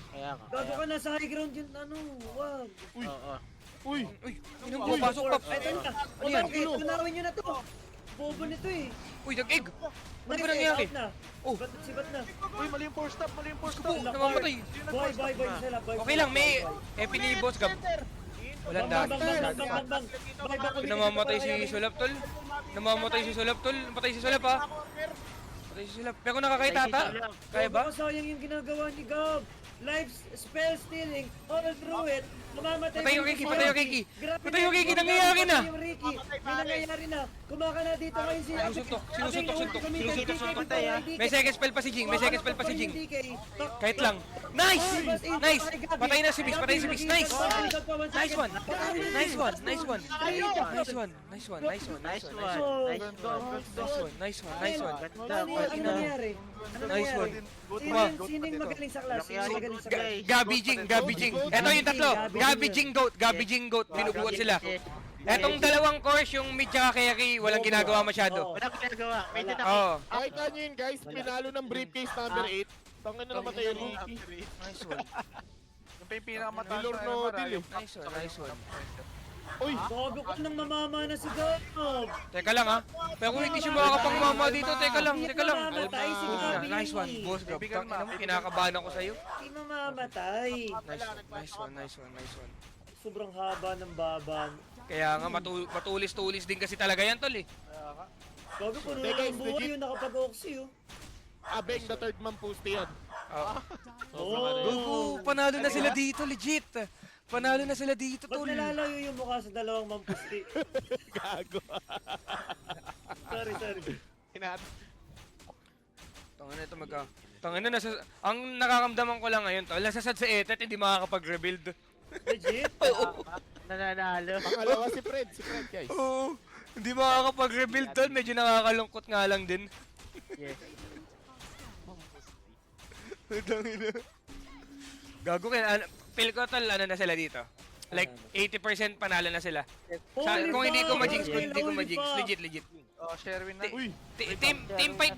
Kaya ka. Gago ka na sa high ground yun, ano, wag. Oo. Uy, Uy, yun ang pupasok pa. Ay, ito na. Ano yan? Okay, tunawin nyo na to. Bobo nito eh. Uy, nag-egg. Ano ba Nice, nangyari? out na. Oh. Sibat na. Uy, mali yung 4-stop, Oh, namamatay. Boy, sila, boy. Okay lang, may epi ni Boss Gab. Walang Bang, dagger. bang, bang, bang, bang. Boy, bang, Namamatay si Sulap, tol. Namamatay si Sulap, tol. Patay si Sulap, ha. Patay si Sulap. Pero nakakait ata. Kaya ba? Gago, sayang yung ginagawa ni Gab. Life spell stealing all through it. Namamatay Patay yung Ricky, patay yung Ricky. Grabe Patay yung Ricky, nangyayari na. Patay yung Ricky. May nangyayari na. Kumaka na dito ngayon si Sinusuntok. May May second spell pa si Jing. Kahit lang. Nice! Nice! Patay na si Bix, Nice! Nice one! Nice one! Nice one. Ano nangyari? Nice one. Sino yung magaling sa class? Sino yung magaling sa class? Gabi Jing. Ito yung tatlo. Gabi Jing Goat. Binubuhat sila. Etong dalawang course, yung mid tsaka carry, walang ginagawa masyado. Oo. Wala ginagawa. May Wala. tinakit. Oo. Kahit ano yun guys, pinalo ng briefcase number 8. Tangin na naman tayo Ricky. Nice one. Yung pa yung pinakamataas Lord na Nodil, MR, yung eh. Nice one, nice one. Uy, Bago ko nang mamama na si Ganob. Teka lang ha. Pero kung hindi siya makakapangmama dito, teka lang, Hindi teka lang. mamamatay si Kalma. Gabi. Nice one, boss Gab. Kaibigan Tangina mo, ma, kinakabahan ako sa'yo. Hindi mamamatay. Nice one, nice one, nice one. Sobrang haba ng baban. Kaya nga matulis-tulis din kasi talaga yan tol eh. Bago ko Hindi, nung guys, ang buhay legit. yung nakapag-oxy oh. Abeng the third man post yan. Oo. Oh. Gogo, panalo na sila dito, legit. Panalo na sila dito, Ba't tol. nalalayo yung mukha sa dalawang mampusti? Gago. Sorry. Tangina ito Tangina nasa ang nakakamdaman ko lang ngayon, tol. Nasasad sa etet, hindi makakapag-rebuild. Legit? Nananalo. Pangalawa si Fred guys. Oo. Hindi makakapag-rebuild, tol. Medyo nakakalungkot nga lang din. Yes. Tangina. Gago kaya feel ko tol ano na sila dito. Like 80% panalo na sila. Kung hindi ko ma-jinx, kung hindi ko ma-jinx, legit. Oh, Sherwin na. Uy, Team fight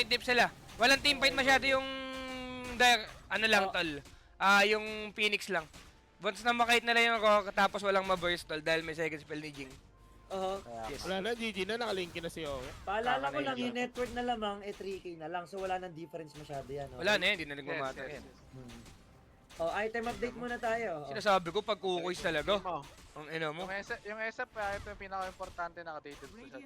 dip sila. Walang team fight masyado yung ano lang tol. Yung Phoenix lang. Once na makait nila yung ako, tapos walang ma-burst tol dahil may second spell ni Jing. Oo. Yes. wala na, GG na, nakalinkin na si Owe. Paalala ko lang, Kakanayin yung network na lamang, 3K na lang. So wala nang difference masyado yan. Okay? Wala na yan, hindi na nagmamatter yan. Oh, item update muna tayo. Oh. Sinasabi ko pag kukuis talaga. Ang ina mo. Yung SF, ito yung pinaka-importante nakadated ko siya.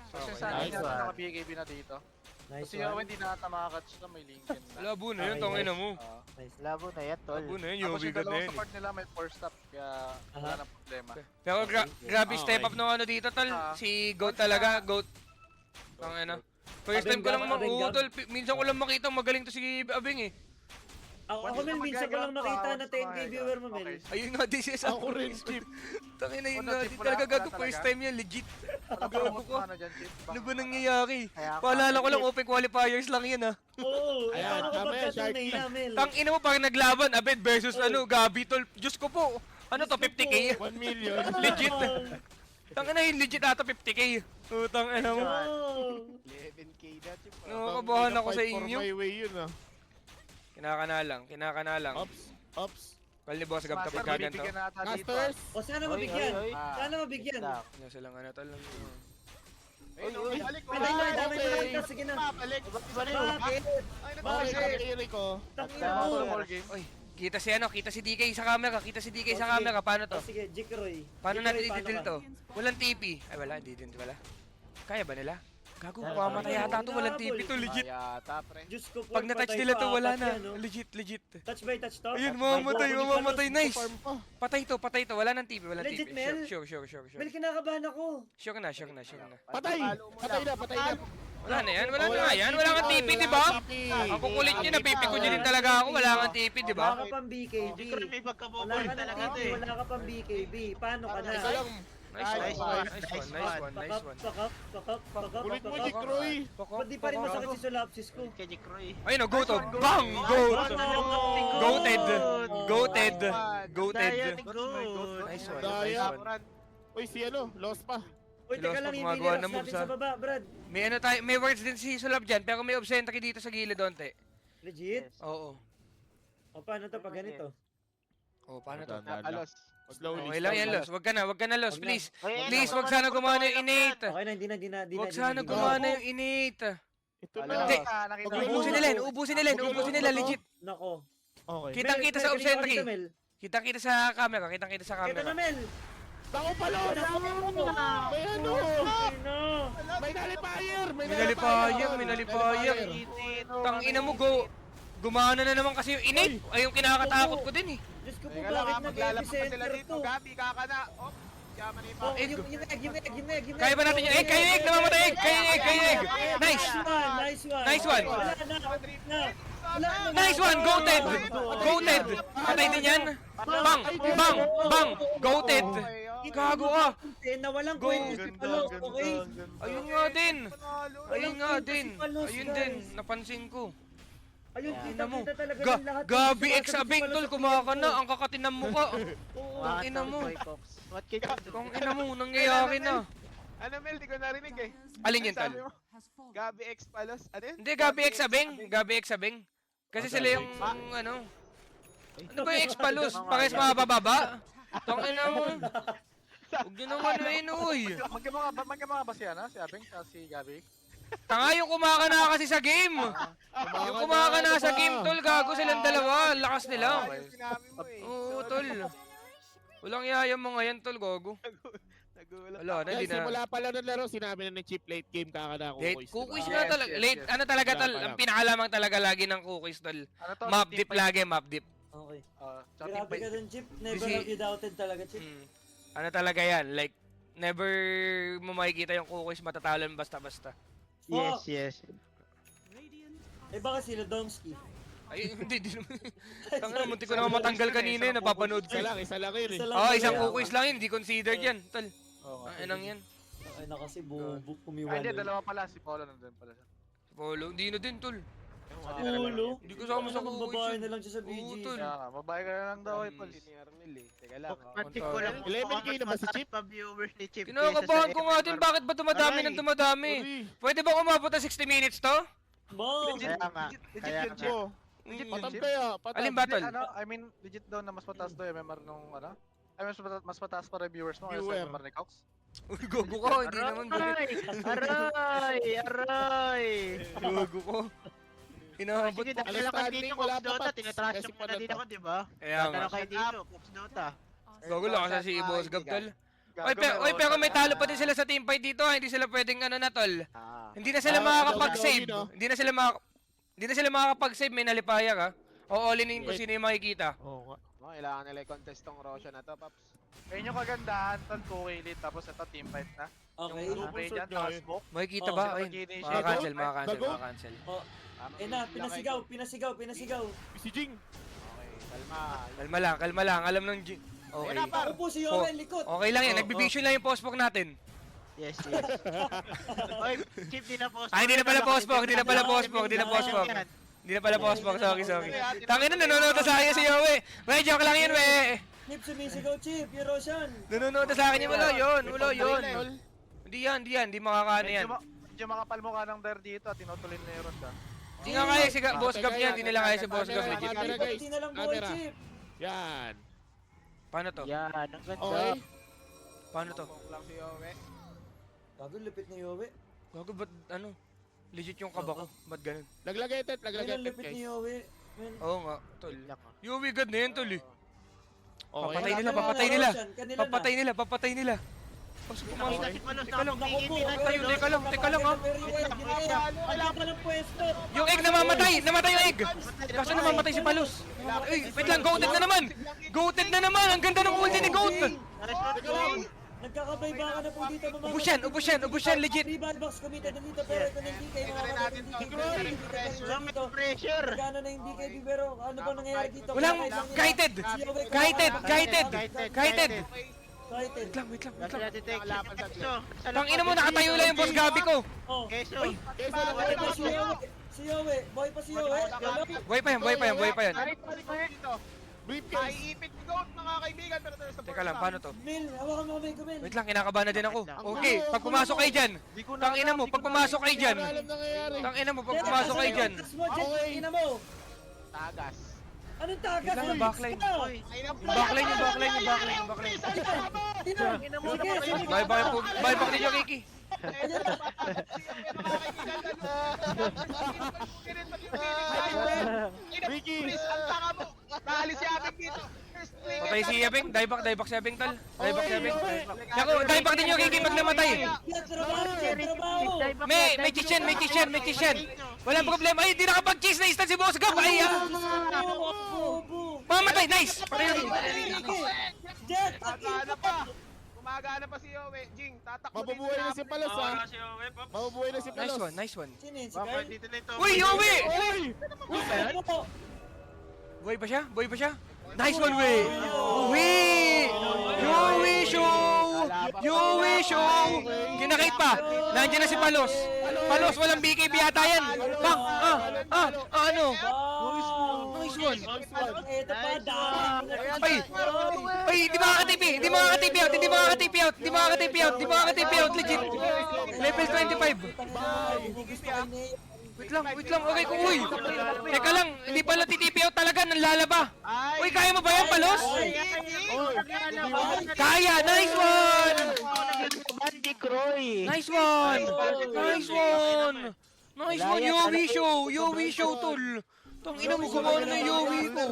Kasi Okay, sa akin nice yata one. naka-BKB na dito. Nice Kasi ako one. hindi na tamakatch na may Lincoln na. Labo na yun, tong ina mo. Nice. Labo na yan, tol. Labo na yun, Tapos Yobi yung God na dalawang yun. support nila may 4 stop kaya wala nang problema. Pero grabe Okay. step up nung ano dito tol. Si Goat talaga, Goat. Ang ano. First time ko lang Abeng Gab. tol. Minsan ko lang makita magaling to si Abeng eh. Ako Mel, minsan ko lang nakita na 10K viewer mo, Mel. Ayun nga, this is Ako rin, Chip. Tangina yun Wala, nga, Chip, di wala- talaga wala gago talaga. first time yan, legit. Gago ko. Ano dyan, Chip? Ano ba nangyayari? Kaya Paalala ko lang, open qualifiers lang yan ah. Oo, Ayan, paano ko tama yan, pagkatunay Sharky. na, Mel? Tang ina mo parang naglaban, Abed versus ano, Gabi tol. Diyos ko po. Ano to, 50k? 1 million. Legit. Tang ina yun, legit ata 50k. Utang ina mo. Oh. 11k na, Chip. Nakakabahan ako sa Fight for inyo. my way yun ah. Kinakanalang. Ops. Kal ni Boss Gab Master, tapos gaganto. bibigyan na ata dito. Masters. O sana mabigyan. Ah. Sana mabigyan. Ano silang ano tol. Uy, balik ko. Ay, damay na okay. lang. Sige na. Balik. Bakit? Ay, Okay, natakas kay ko. Tangina Sa mo. more game. Oy, kita si DK sa camera, kita si DK sa Oh, sige. camera. Paano to? O sige, Jikroy. Paano Jikroy, natin paano i-deal ka? to? Walang TP. Ay wala, hindi din wala. Kaya ba nila? Gago, Kaya mamatay ba? yata to, walang TP to, legit. Yata, pre. Diyos ko po. Pag na-touch patay nila pa, to, wala apat na. yan, oh. Legit. Touch by touch to? Ayun, Touch by mamamatay, nice. Farm pa. Patay to, wala nang TP, walang Legit, TP. Mel? Sure. Mel, kinakabahan ako. Sure na. Patay na. Wala na yan, wala na nga yan. Wala kang TP, di ba? Ang kukulit nyo, napipi ko din talaga ako, wala kang TP, di ba? Wala ka pang BKB. Jikro may Wala pagkaboboy ka talaga na to eh. wala ka pang BKB. Paano ka na? Isa lang. Nice one. Pakap. Kulit mo, Jikroy. Ba't di pa rin masakit si Solapsis ko? Kay Jikroy. Ayun o, go to. Bang! Goat! Goated. Daya ni Good. Nice one. Daya. Uy, si ano, lost pa. Uy, Lost teka lang, pag hindi gumagawa nilaks ng moves, natin sa baba, Brad. May ano tayo, may words din si Sulap dyan, pero may obsentry dito sa gilid onte. Legit? Oo. O paano to pag ganito? Oh, paano to? Alos. Slowly. Okay lang yan, Los. Wag ka na, Los. Wag na. Please. Ay, Please, ano wag ba sana naman gumana ito? yung innate. Okay na, hindi na. Wag sana gumana yung innate. Ito Alam. na. Hindi. Nakita Wag mo. Ubusin nila, legit. Nako. Okay. Kitang-kita sa Mel, obsentry. dito, Mel. Kitang-kita sa camera, Ito na, camera. Mel. Ako pala. May ano. Ano? May nullifier. May nullifier. Tang ina mo, gumana na naman kasi yung innate. Ay, yung kinakatakot ko din eh. Diyos ko po, Teka lang, bakit maglalabas pa sila nag-epicenter dito. to? Gabi, kaka na. Oh, yaman ni Oh, pa. Egg. yung egg. Kaya ba natin yun? Kayo egg, namamatay egg. Kayo egg. Nice. Nice one. Wala na. Nice one, goated. Patay din yan. Bang. Goated. Gago ka. Nawalang Go. kwento si Palos, okay? Ayun nga din. Ayun din. Napansin ko. Ayun, Yeah. kita talaga Ga yung lahat. Gabi Yung X sumasagot Abeng, si Palos tol, sa kumaka kwento. na. Ang kakatinam mo ka. Oo. Mga ina mo. Toy Cox. What can you do? Kung ina mo, nangyayari na. Ano Mel, di ko narinig eh. Alin yun, Sabi tol? mo, Gabi X Palos. Ano yun? Hindi, Gabi X Abeng. Gabi X Abeng. Kasi sila yung, ano. Ano ba yung X Palos? Pares mabababa? Tong ina mo. Huwag nyo naman na uy. Magkamukha ba si ano? Si Abeng? Si Gabi? Tanga yung kumakana kasi sa game. Yung kumakana sa game, tol, gago silang dalawa. Lakas nila. Ayun, sinabi mo eh. Oo, tol. Walang yaya mo ngayon, tol, gago. Nagulat. Wala na, Guys, di na. simula pala ng laro, sinabi na ni Chip late game kakana Late, Kukoy. cookies diba? na Yes, talaga. yes, Late, yes. ano talaga, Wala tol. pa Ang lang. pinakalamang talaga lagi ng cookies, tol. Ano to? Map Team dip fight? lagi, map dip. Okay. Tsaka team Grabe fight. ka dun, Chip. Never Kasi- have you doubted talaga, Chip. Ano talaga yan, like, never mo makikita yung cookies matatalan basta-basta. Yes, yes. Eh baka sila Domsky. Ay, hindi, di naman. Tanga, munti ko naman matanggal kanina yun, napapanood ko. Isa lang yun eh. Isa lang Oh, ba isang yan? cookies lang yun, hindi considered yan, tol. Oo nga. Ang inang yan. Ay na kasi Ay, kumiwala. hindi, dalawa pala. Si Polo nandun pala siya. Polo, hindi na din, tol. Ulo. Hindi ko sama sa Ano, cookies babae yun. na lang siya sa Oo, BG. tol. Kaya nga, babae ka na lang daw eh, Pol. Si Arnel eh. Teka lang. Patik ko lang. 11K na ba si Chip? Pa viewers ni Chip. Kinakabahan ko nga din, bakit ba dumadami ng dumadami? Uy, Pwede ba umabot ng 60 minutes to? Bang! Kaya nga. Legit Kaya yun, nga. Chip. oh, Legit patab yun, Chip. kaya, patab. Alin ba, tol? Ano, I mean, legit daw na mas mataas daw yung MMR nung ano? Ay, mas mataas pa reviewers mo kaysa Viewer. MMR ni Cox. Uy, gogo ko, hindi naman galit. Aray! Gogo ko. Inaabot Sige, po. dahil lang kayo dito, Wala Pops pa, Dota. Paps. Tinatrash Kasi yung pa muna na dito to. ko, di ba? Kaya nga. Tanong kayo dito, Pops Dota. Gogo lang kasi si Boss Gab, tol. Gago, Oy, pero may talo pa din sila sa team fight dito, ha? Hindi sila pwedeng ano na, tol. Hindi na sila Ah, makakapag-save. no? Hindi na sila makakapag-save, may nalipaya ka. O all-in kung sino yung makikita. Oo nga. Kailangan nila i-contest tong Roshan na to, Paps. Ayun yung kagandahan, Tol, co-elite, tapos ito team fight na. Okay. Yung Radiant, Consort tapos smoke. Makikita Oh, ba? sila Ayun. mag-initiate. Makakancel, Bago? makakancel. Eh na, pinasigaw. Si Jing. Okay, kalma. Kalma lang. Alam ng okay. Ayun na, par. Ako po si Yowen, likod. Okay lang yan, Oh, nagbibision lang yung postpok natin. Yes, yes. Oy, Chip, di na post. Ay, hindi na pala postpok, hindi na pala postpok, hindi na postpok. Hindi na pala postpok, sorry. Tangin na, nanonood sa akin si Yowie. May joke lang yun, we. Chip, sumisigaw, Chip. Yung Roshan. Nanonood sa akin yung ulo yun. Hindi yan, hindi makakaano yan. Medyo makapal mukha ng Bear dito at tinutuloy na yung ronda. Hindi nga kaya si Boss Gab yan, hindi nila kaya si Boss Gab. Camera, Legit. camera, guys. Pati na lang buhay, Camera. Chip. Yan. Paano to? Yan, ang ganda. Okay. Paano to? Pong lang si Yowe. Gago, lupit ni Yowe. Gago, ba't ano? Legit yung kaba ko. Ba't ganun? Laglagay tet, Ay, laglagay ang tet, lupit guys. ni Yowe. Man. Oo nga, tol. Lang, ah. Yowie God na yan, tol eh. Okay. Papatay nila, Kanila papatay na, nila. Roshan, kanila na. papatay nila. Pasok Nakita pumasok. si Palos, Teka lang, nakapigil, Naku po, tinatay, tayo, no? teka lang, ha. Ang ka ng pwesto. Yung egg namamatay yung egg. Kaso namamatay si Palos. Uy, wait lang, goated na naman. Goated na naman, ang ganda ng ulti ni Goat. Nice one, Chip. Nagkakabay-ba ka na po dito, mga Ubus yan, legit. 3 bad box committed na dito, pero ito na hindi kayo So, may pressure. Gano'n na hindi kayo, pero ano ba nangyayari dito? Walang kited. Kited. Kited. Wait lang. Kasi natin take so, Tangina mo, nakatayo lang yung boss Gabi ko. Oh, Keso. buhay pa si Yowe. Si Yowe, buhay pa si Yowe. Buhay pa yan. Briefcase. Maiipit ni Goat, mga kaibigan, pero there's a Teka lang, paano to? Mil, hawakan mo kamay ko, Mil. Wait lang, kinakabahan na din ako. Okay, pag pumasok kayo dyan. Tangina mo, pag pumasok kayo dyan. Wala alam nangyayari. Tangina mo, pag pumasok kayo dyan. Okay. Ina mo. tagas. Anong tagas? Wait lang, yung backline. Oy, Yung backline. Ina mo. Sige. Bye back ninyo, Kiki. Ricky. Ang tanga mo! Naalis si Abing dito! First play! Patay si Ebeng, die back si Ebeng, tol. Die back si Ebeng. Naku, die back din yung Kiki pag namatay. Trabaho. May chisyan. Walang problema. Ay, hindi nakapag-cheese na instant si Boss Gab. Ay, mamatay, nice. Patay na. Jet, Gumagana pa si Yowe. Jing, tatakbo Mabubuhay na si Palos, ha? Mabubuhay na si Palos. Nice one. Sino yun? Si bakit Kyle? dito na ito? Uy, Yowie! Ano po? Buhay pa siya? Nice one, we! Yowie show! Kinakait pa! Nandiyan na si Palos! Palos, walang BKB yata yan. Bang! Ano? Wow! Nice one. Ito pa, dami. Ay! Ay, hindi makaka-TP! Hindi makaka-TP out! Hindi makaka-TP out! Hindi makaka-TP out! Hindi makaka-TP out! Legit! Level 25! Wait lang, okay ko, uy! Teka lang, hindi pala TTP out talaga, nanlalaba! Uy, kaya mo ba yan, Palos? Kaya! Nice one! Bandi Croy. Nice one! Nice one! Nice one, Yowie show! Yowie show, tol! Tang ina mo, gumawa na ng Yowie ko!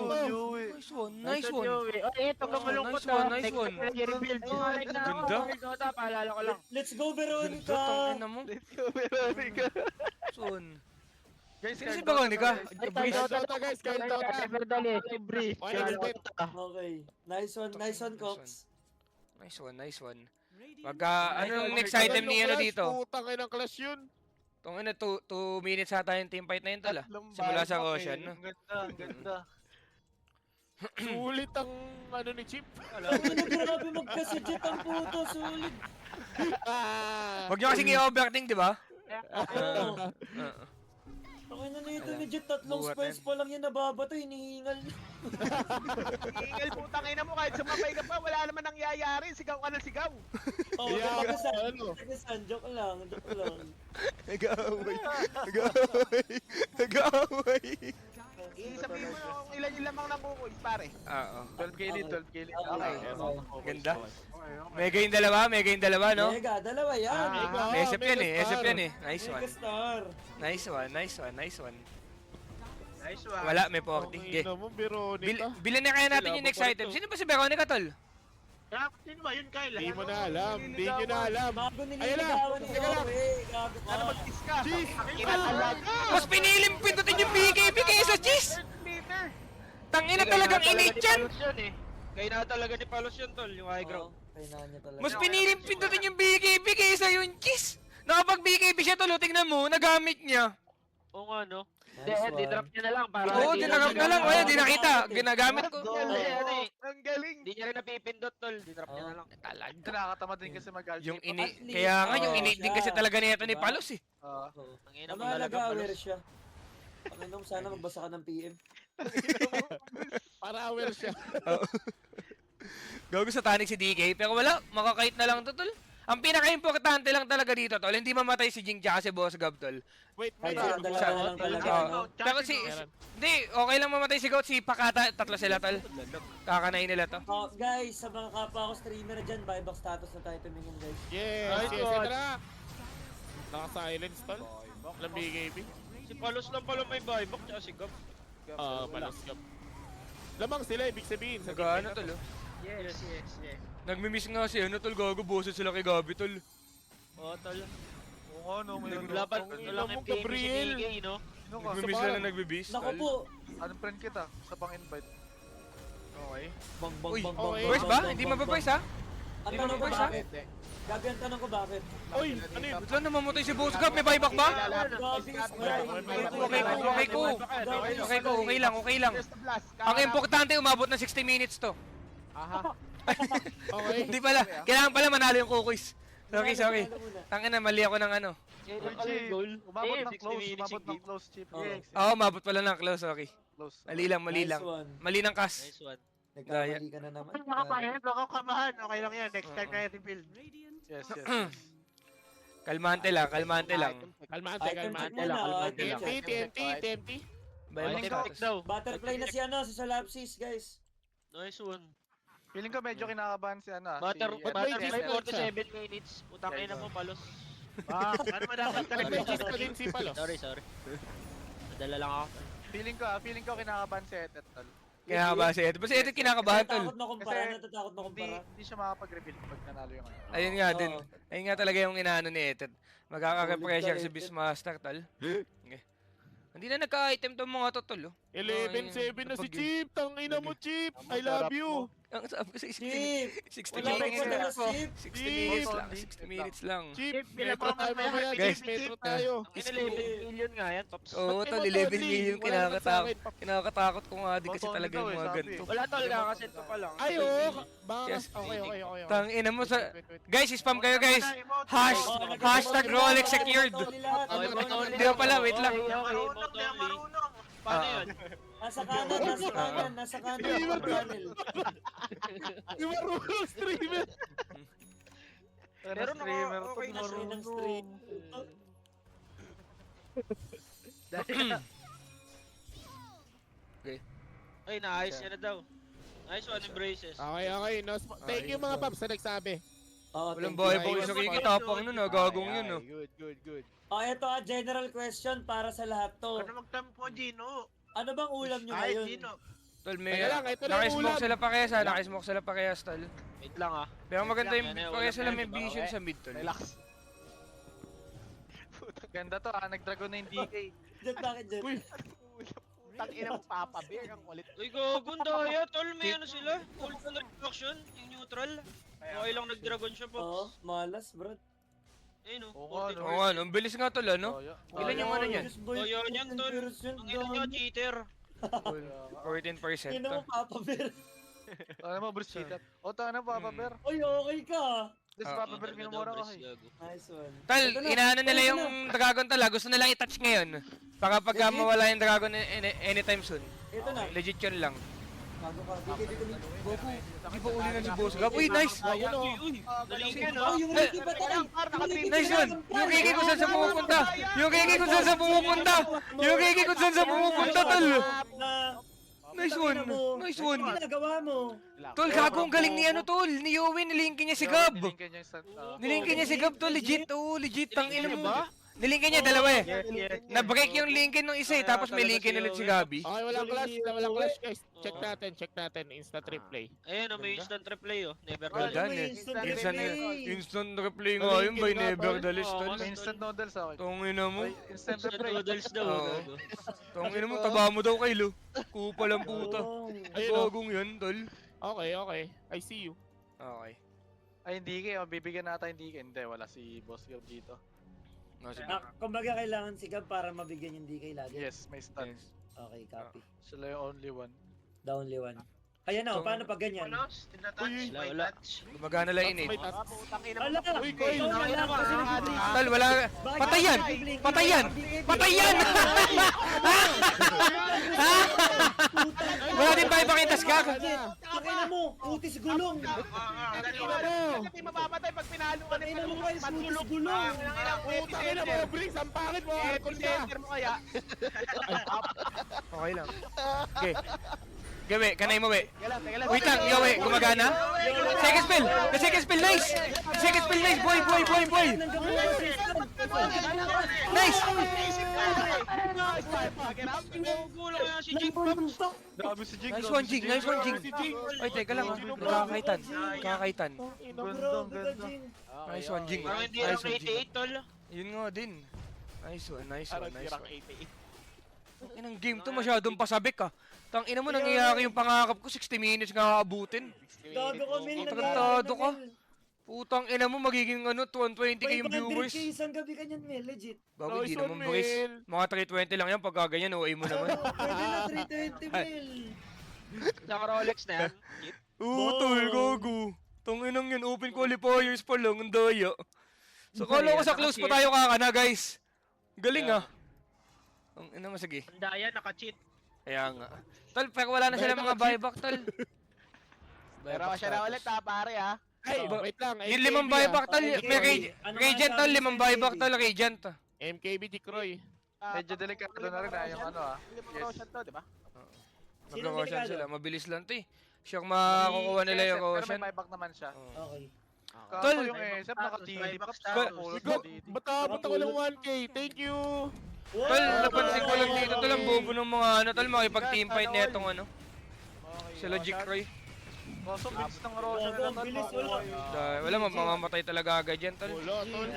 Nice one, nice one! Oh, ito kamalungkot Nice one, nice one. Ganda. Paalala ko lang. Let's go, Ganda, Veronica! tang ina mo. Nice one. Guys, Sino si Veronica? Kyle Dota guys, Kyle Dota. Okay. Nice one, Cox. Nice one. Pagka, anong next item ni ano dito? Putang ina ng clash yun. Tong ina, 2 minutes ata yung team fight na yun tala. Simula sa Ocean, no? Ang ganda, ang ganda. Sulit ang ano ni Chip. Ano, grabe magkasadya ang puto, sulit. Huwag nyo kasing i-overthink, di ba? Okay na nito ni Jet, tatlong spells pa lang yan nababato, hinihingal niya. Hingal putang ina mo kahit sumabay ka pa, wala naman nangyayari. Sigaw ka ng sigaw. Oh, Yeah, tagasan, ano? joke lang. Nag-aaway. Sabihin mo yung ilan yung lamang ng kukuis, pare. Oo. 12k lead, 12k lead. Okay. Ganda. Mega yung dalawa, no? Mega, dalawa yan. SF yan eh. Nice one. Mega star. Nice one. Nice one. Wala, may 40. Okay. Ina mo, Veronica. Bilan na kaya natin yung next item. Sino ba si Veronica, tol? Sino ba yun, Kyle? Hindi mo na alam. Hindi nyo na alam. Bago Ayun na. nililigawan ni Teka lang. Yowie. Gago ka. Ano mag-kiss ka? Cheese! Mas piniling pindutin yung BKB kaysa Cheese! Meter. Tangina talagang init yan! Kaya na talaga ni Palos yun, tol, yung high ground. Kailangan niya talaga. Mas piniling pindutin yung BKB kaysa yung Cheese! Nakapag BKB siya, tol, tingnan mo, nagamit niya. Oo nga, no? Nice one. Di-drop niya na lang para Oo, dinarap na lang, wala, di nakita. Ginagamit ko. Ang galing. Hindi niya rin napipindot, tol. Di-drop niya na lang. Talaga. Nakakatamad din kasi mag-alchemy. Yung ini... At least, Kaya nga, yung oo, ini din kasi siya. talaga nito ni Diba? Palos eh. Oo. Ang ina mo Ang talaga, mahalaga, aware Palos. siya. Panginoon, sana magbasa ka ng PM. Para aware siya. Gago sa Tanic si DK, pero wala, makakait na lang to, tol. Ang pinaka-importante lang talaga dito, tol, hindi mamatay si Jing tsaka si Boss Gab, tol. Wait, Kahit wait. silang dalawa na lang talaga. Oo. no? Pero hindi, okay lang mamatay si Goat, si Pakata, tatlo sila, tol. Kakanain nila to. Oh, guys, sa mga kapwa ko streamer dyan, buyback status na tayo tumingin, guys. Yes, ito na. Naka-silence, tol. Walang BKB. Si Palos lang pala may buyback, tsaka si Gab. Palos Gab. Lamang sila, ibig sabihin. Sa Nag-ano, game na tol, to. oh. Yes. Nagmimiss nga si ano, tol, gago, boses sila kay Gabi, tol. Oo, tol. Oo nga, no, may Naglaban Ang na ina lang mo, yung game si Gabriel. DK, no? Sino ka? Nagmimiss Sa na parang- nagbibiss, Naku tol. po. Anong friend kita? Sa pang-invite. Okay. Bang, bang, Uy, bang, bang, okay. bang, Voice ba? bang, Hindi bang, mababoys, bang. ha? Ang Hindi tanong ko mababoys, ha? bakit? Gabi, ang tanong ko bakit? Oy, ano yun? Ba't lang namamatay si Boss Gab? May buyback ba? Gabi is right. Okay lang. Just the blast. Ang importante, umabot ng 60 minutes to. Aha. Okay. Hindi pala, kailangan pala manalo yung kukuis. Sorry. Tangina, mali ako ng ano. Chip, umabot ng 60 close, minutes umabot yung ng game. close, Chip. Oo. Oo, umabot pala ng close, sorry. Close. Mali lang. Nice one. Mali ng kas. Nice one. Nagkamali ka na naman. Baka kamahan. Okay lang yan. Next time na natin build. Yes. Kalmante lang. Kalmante, Item check kalmante. muna, kalmante item lang. check. TNT. Buyback Item status. pick daw. Butterfly na si ano, si Solapsis, guys. Nice one. Feeling ko medyo kinakabahan si ano. Butterfly Wait, 47 minutes. Putang ina mo, Palos. Ano mo dapat ka Ba't may cheese pa din si Palos? Sorry. Nadala lang ako. Feeling ko kinakabahan si Etet, tol. Kinakabahan si Edit. Basta Edit kinakabahan, tol. Natatakot na kumpara, Kasi natatakot na kumpara. Hindi siya makapag-reveal pag nanalo yung ano. Ayun nga din. Oo. Ayun nga talaga yung inaano ni Edit. Magkaka-pressure Ulit si ka, Beastmaster, tol. Okay. Hindi na nagka-item tong mga to, tol. Oh. 11-7 na si Chip. Tangina mo, Chip. I love you. Ang sabi ko sa Chip! 60 Wala minutes pa lang. na Chip! 60 minutes lang. 60 minutes lang. Chip, Chip, metro tayo pinapamaya. mamaya. Guys. Chip, metro tayo. Ang 11 million nga yan, Pops. Oo, Ba't tol, may 11 motor, million Lee? Wala naman sa akin. kinakatakot ko nga din kasi Motor talaga daw yung eh, mga sabi ganito. Wala tol, kakasend ko pa lang. Ay, oo. Baka, Yes. okay. Tang ina mo sa... Wait, wait. Guys, spam kayo guys. Hashtag Rolex secured. Hindi pa pala, wait lang. Paano yun? Nasa kanan. Nasa kanan. Channel. Di marunong streamer. Pero streamer to, Kasi ng marunong. stream. Ay, naayos niya na daw. Nice one, embraces. Okay. No, thank you mga paps sa nagsabi. Oh, Walang thank bahay you. pa Ayos. isa kikitapang nun, gagong yun, no. Good. Oh, ito general question para sa lahat to. Ano magtampo, Gino? Ano bang ulam nyo Ay, ngayon? Gino. Tol, may... Teka lang, ito na yung Nakismoke ulam. sila parehas ha, nakismoke sila parehas, tol. Wait lang ah. Pero maganda yung Yan, yan, parehas sila ulam may yan, vision okay. sa mid, tol. Relax. Ganda to nag-dragon na yung DK. Jet, bakit Jet? Uy. Putang ina mo, Papa Bear. Ang kulit. Uy, gaganda ya, tol. May ano sila? Full reduction, yung neutral. Okay lang nag-dragon siya, Oo, Pops. malas, bro. Ayun o, Oo nga, 40. no? Oo nga, no? Ang bilis nga, tol, ano? Ilan yung ano niyan? Oh, yan, tol. Ang ina niya, cheater. 14%. Ina mo, Papa Bear. Ano mo, Bruce Cheater? O, tayo na, Papa Bear. Oy, okay ka. This Ah, Papa Bear, minumura ko. Nice one. Tal, Ito na, inaano nila ito yung na. Dragon tala. Gusto nilang i-touch ngayon. Baka pagka Legit? mawala yung Dragon anytime soon. Ito na. Legit yun lang. Bago ka. Dito. Goku. Di ba uli na si Boss Gab? Uy, nice! Ayun o. Galing ka, Oh, no? yung Ricky pa tayo. Nice yun! Yung Kiki kung saan sa pumupunta! Yung Kiki kung saan sa pumupunta! Yung Kiki kung saan sa pumupunta, tol! Nice one! Nice one! Ano ginagawa mo? Tol, gago, ang galing ni ano, tol! Ni Yowie, nilinkin niya si Gab! Nilingkin niya yung Nilinkin niya si Gab, tol! Legit, oh! Legit, tang ina mo! Nilinkin niya, dalawa eh! Na-break yung linkin ng isa eh, tapos may linkin ulit si Gabi. Okay, walang clash guys. Check natin. Instant replay. Ayun, may instant replay, oh. Never Well done. done eh. Instant replay. Instant replay nga yun by Nevertheless, tol. Instant noodles ako. Tongina mo. Instant Instant replay. noodles daw. Oo. gago. Tongina mo, taba mo daw kay Lo. Kupa lang puta. Oh. Ayun o. Gagong yun, tol. Okay. I see you. Okay. Ay, hindi kayo. Bibigyan natin hindi kayo. Hindi, wala si Boss Gab dito. No, sige. Kumbaga kailangan si Gab para mabigyan yung DK lagi. Yes, may stun. Yes. Okay, copy. Sila yung only one. The only one. Ayan na, paano pag ganyan? Wala. Gumagana lang innate. May tas. Putang ina Ala! mo. Uy, Koy, Ikaw na lang kasi nag-blink. Tol, wala. Patay yan! Patay yan! Patay yan! Wala din ba ipakitas ka? Pakina mo, putis gulong. Kasi mababantay pag pinalo ka Pakina mo guys, putis gulong. Putang ina mo, Briggs. Ang pangit mo. Hardcore ka. Center mo kaya. Okay lang. Okay. Gawe, kanay mo, we. Teka lang. Wait lang, Yowie, gumagana? Second spell! The second spell, nice! Second spell, nice! Boy! Nice! Gulo kaya si Jake Pops. Grabe si Jig. Nice one, Jing! Nice one, Jing! Ay, teka lang, kakaitan. Kakaitan. Bro, ganda. Nice one, Jing. Parang hindi Nice lang one, Jing. 88, tol. Yun nga din. Nice one, nice one, Parang nice tirang one. 88. Inang game to masyadong pasabik ka. Tang ina mo, nangyayari yung pangakap ko, 60 minutes nga aabutin. Gago kami. Tarantado ka. Putang ina mo, magiging ano, 120k yung viewers. Isang gabi kanyan, Mel, legit. Bago, di Nice one, naman boys. Mel. Mga 320 lang yan, pagka ganyan, OA mo naman. Pwede na 320, Mel. Saka Rolex na yan. Oo, tol, gago. Tanginang yun, open qualifiers pa lang, ang daya. So, kala ko sa close pa tayo kakana, guys. Galing ah. Ang ina mo, sige. Ang daya, naka-cheat. Kaya nga. Tol, pero wala na sila mga buyback, tol. Pero siya na ulit ha, pare ha. Ay, wait lang. Yung limang buyback, tol. Okay, May ano Radiant, tol. masasabi Limang sa buyback, MKB? tol. Radiant. MKB Dikroy. Medyo delikado na rin yung ano ah. Yes. Yes. to, di ba? Sino Mag-roshan delikado? sila. Mabilis lang, to eh. Sure makukuha nila yung Pero roshan. may buyback naman siya. Okay. Kaso Tol. yung SF naka-TD pa. Ikaw, ba't ako lang 1K? Thank you. Tol, napansin ko lang dito, tol. Ang bobo ng mga ano, tol. Makipag-team fight na itong ano. Sila Jikroy. Kaso bilis ng Roshan Gago, na ang tol. bilis, wala. Wala, mamamatay talaga agad yan, tol. Ulo, tol.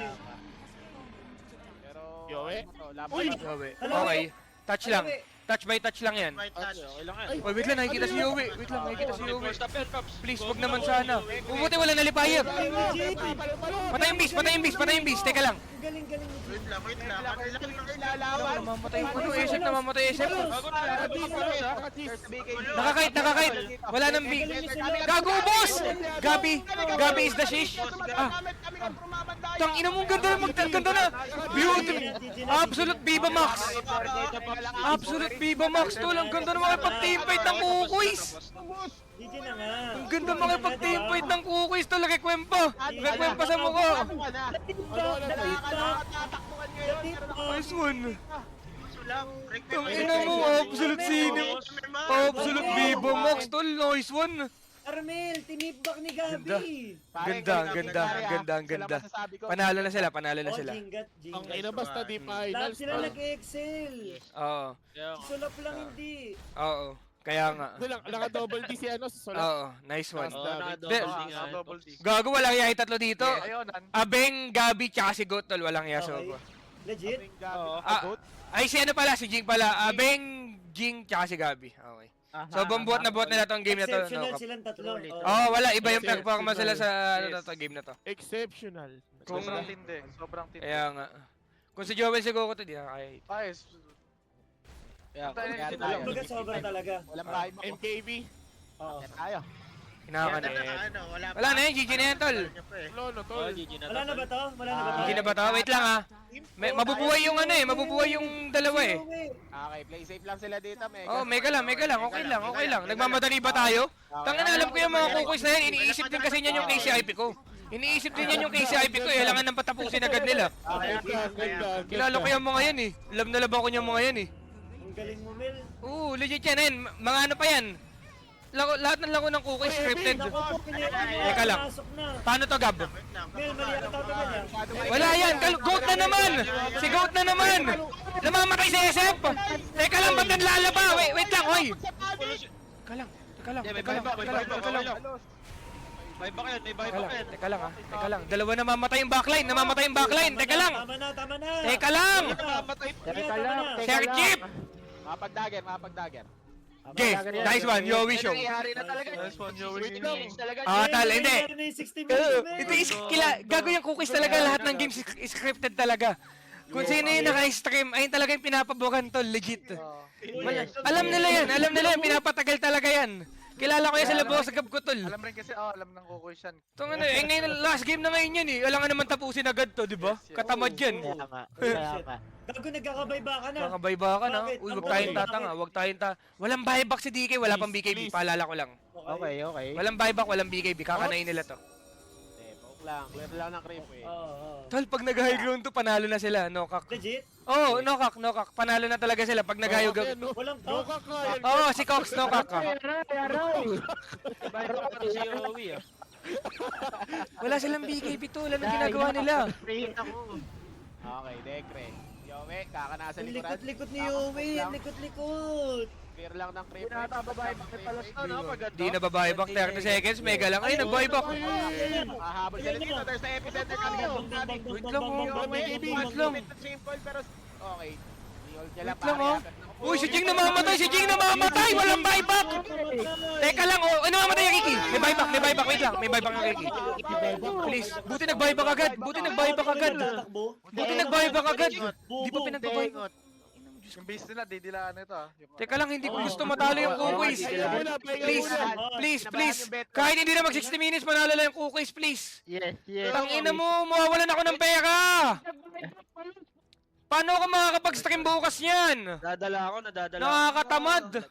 Pero... Yowe? ano to, laban Uy! na to. Grabe. Hello? Okay. Touch lang. Touch by touch lang yan. White touch. Okay lang yan. Oy, wait lang, nakikita si Yowie. Wait lang, nakikita si Yowie. Stop yan, Pops. Please, wag naman sana. Umuti, wala nalipayap. Patay yung beast, patay yung beast, patay yung beast. Teka lang. Ang galing mo. Wait lang, wait lang. Ilalawan. Namamatay yung ano, Esep, namamatay Esep. Bago na lang. Nakakait. Wala nang B. Gago, boss! Gabi is the shish. Tang ina mo, ganda na. Beautiful. Absolute Viva Max. Absolute Viva Max, tol. Ang ganda na makipag-teamfight ng kukuis. GG na nga. Ang ganda makipag-teamfight ng kukuis, tol. Requiem pa sa mukha. Nice one. Tang ina mo, absolute sine. Absolute Viva Max, tol. Nice one. Armel, tinipback ni Gabi. Ganda. Panalo na sila. Oh, Jingat. Ang ina basta di Lahat finals. sila nag-excel. Oo. Si Sulap lang hindi. Oo. Kaya nga. Naka-double D si ano, sa Solak. Oo. Nice one. Double D. Gago, walang yaya tatlo dito. Ayonan. Abeng, Gabi, tsaka si Goat, tol. Walang yaso. Okay. Legit? Ay, si ano pala? Si Jing pala. Abeng, Jing, tsaka si Gabi. Okay. So, buot nila tong game na to. Exceptional No? silang tatlo. Oh, wala. Iba yung performance nila sa game na to. Exceptional. Sobrang tindi. Sobrang tindi. Kaya nga. Kung si Joel siguro to, di na kaya. Ayos. Kumbaga sobra talaga. Walang bahay mo. MKB. Oo. Tayo. Hinaka na. Wala Wala na yun, GG na yan, tol. Lolo, tol. Wala na ba to? GG na ba to? Wait lang ha. Mabubuhay yung ano eh. Mabubuhay yung dalawa eh. Okay, play safe lang sila dito, Mega. Oh, mega lang. Okay lang. Nagmamadali ba tayo? Tangina, alam ko yung mga kukuis na yan. Iniisip din kasi niyan yung KCIP ko. Iniisip din yan yung KCIP ko eh. Kailangan nang patapusin agad nila. Kilala ko yung mga yan eh. Alam na laban ko yung mga yan eh. Ang galing mo, Mel. Oo, legit yan. Mga ano pa yan. Lahat ng laro ng kukuis scripted. Naku po, Teka lang. Pasok na. Paano to, Gab? Mel, mali ang tatagal niya. Wala yan. Goat na naman. Si Goat na naman. Namamatay si SF. Teka lang, ba't naglalaba? Wait lang, hoy. Teka lang. Teka lang. Dalawa namamatay yung backline. Teka lang. Tama na. Teka lang. Sir Chip. Mapag-dagger. Okay, nice one. Yowie show. Nice one, Joey. Tal, hindi. Nangyari na yung 60 minutes, Mel. Ito is gago yung cookies talaga. Lahat ng games scripted talaga. Kung sino yung naka-stream, ayun talaga yung pinapabogan to, legit. Alam nila yan, pinapatagal talaga yan. Kilala ko yan sa labo sa gab ko, tol. Alam rin kasi, alam ng kukuis yan. Ito nga ngayon, last game na ngayon yan eh. Alam nga naman tapusin agad to, di ba? Katamad yan. Gago, nagkakabay ba ka na? Nakabayba ka na. Bakit? Uy, wag tayong tatanga, Walang buyback si DK, wala pang BKB. Paalala ko lang. Okay. Walang buyback, walang BKB. Kakanain nila to. Clear lang ng creep eh. Oo. Tol, pag nag-high ground to, panalo na sila. No cock. Legit? Oh, no cock. Panalo na talaga sila pag nag-high ground. Walang No talk. cock nga yan. Oo, si Cox, no cock. Wala silang BKB to. Wala nang ginagawa nila. Okay, Dekre. Yowie, kakanasan Ang likuran. likot-likot ni Yowie. Ang likot-likot. Clear lang ng creep. Di na ba-buyback 30 seconds. Mega lang. Ay, nag-buyback. Hahabol sila dito. There's the epicenter coming out. Wait lang, oh. Wait lang. Simple pero okay. Hold niya lang. Wait lang, oh. Uy, si Jing namamatay! Walang buyback! Teka lang, oh. Ano mamatay yung Kiki? May buyback. Wait lang. May buyback ang Kiki. Please. Buti nag-buyback agad. Di pa pinag-buyback. Yung base nila, didilaan ito ah. Teka lang, hindi ko gusto matalo yung kukuis. Please. Kahit hindi na mag 60 minutes, manalo lang yung kukuis, please. Yes. Tangina mo, mawawalan ako ng pera! Paano ako makakapag-stream bukas yan? Nadadala ako. Nakakatamad!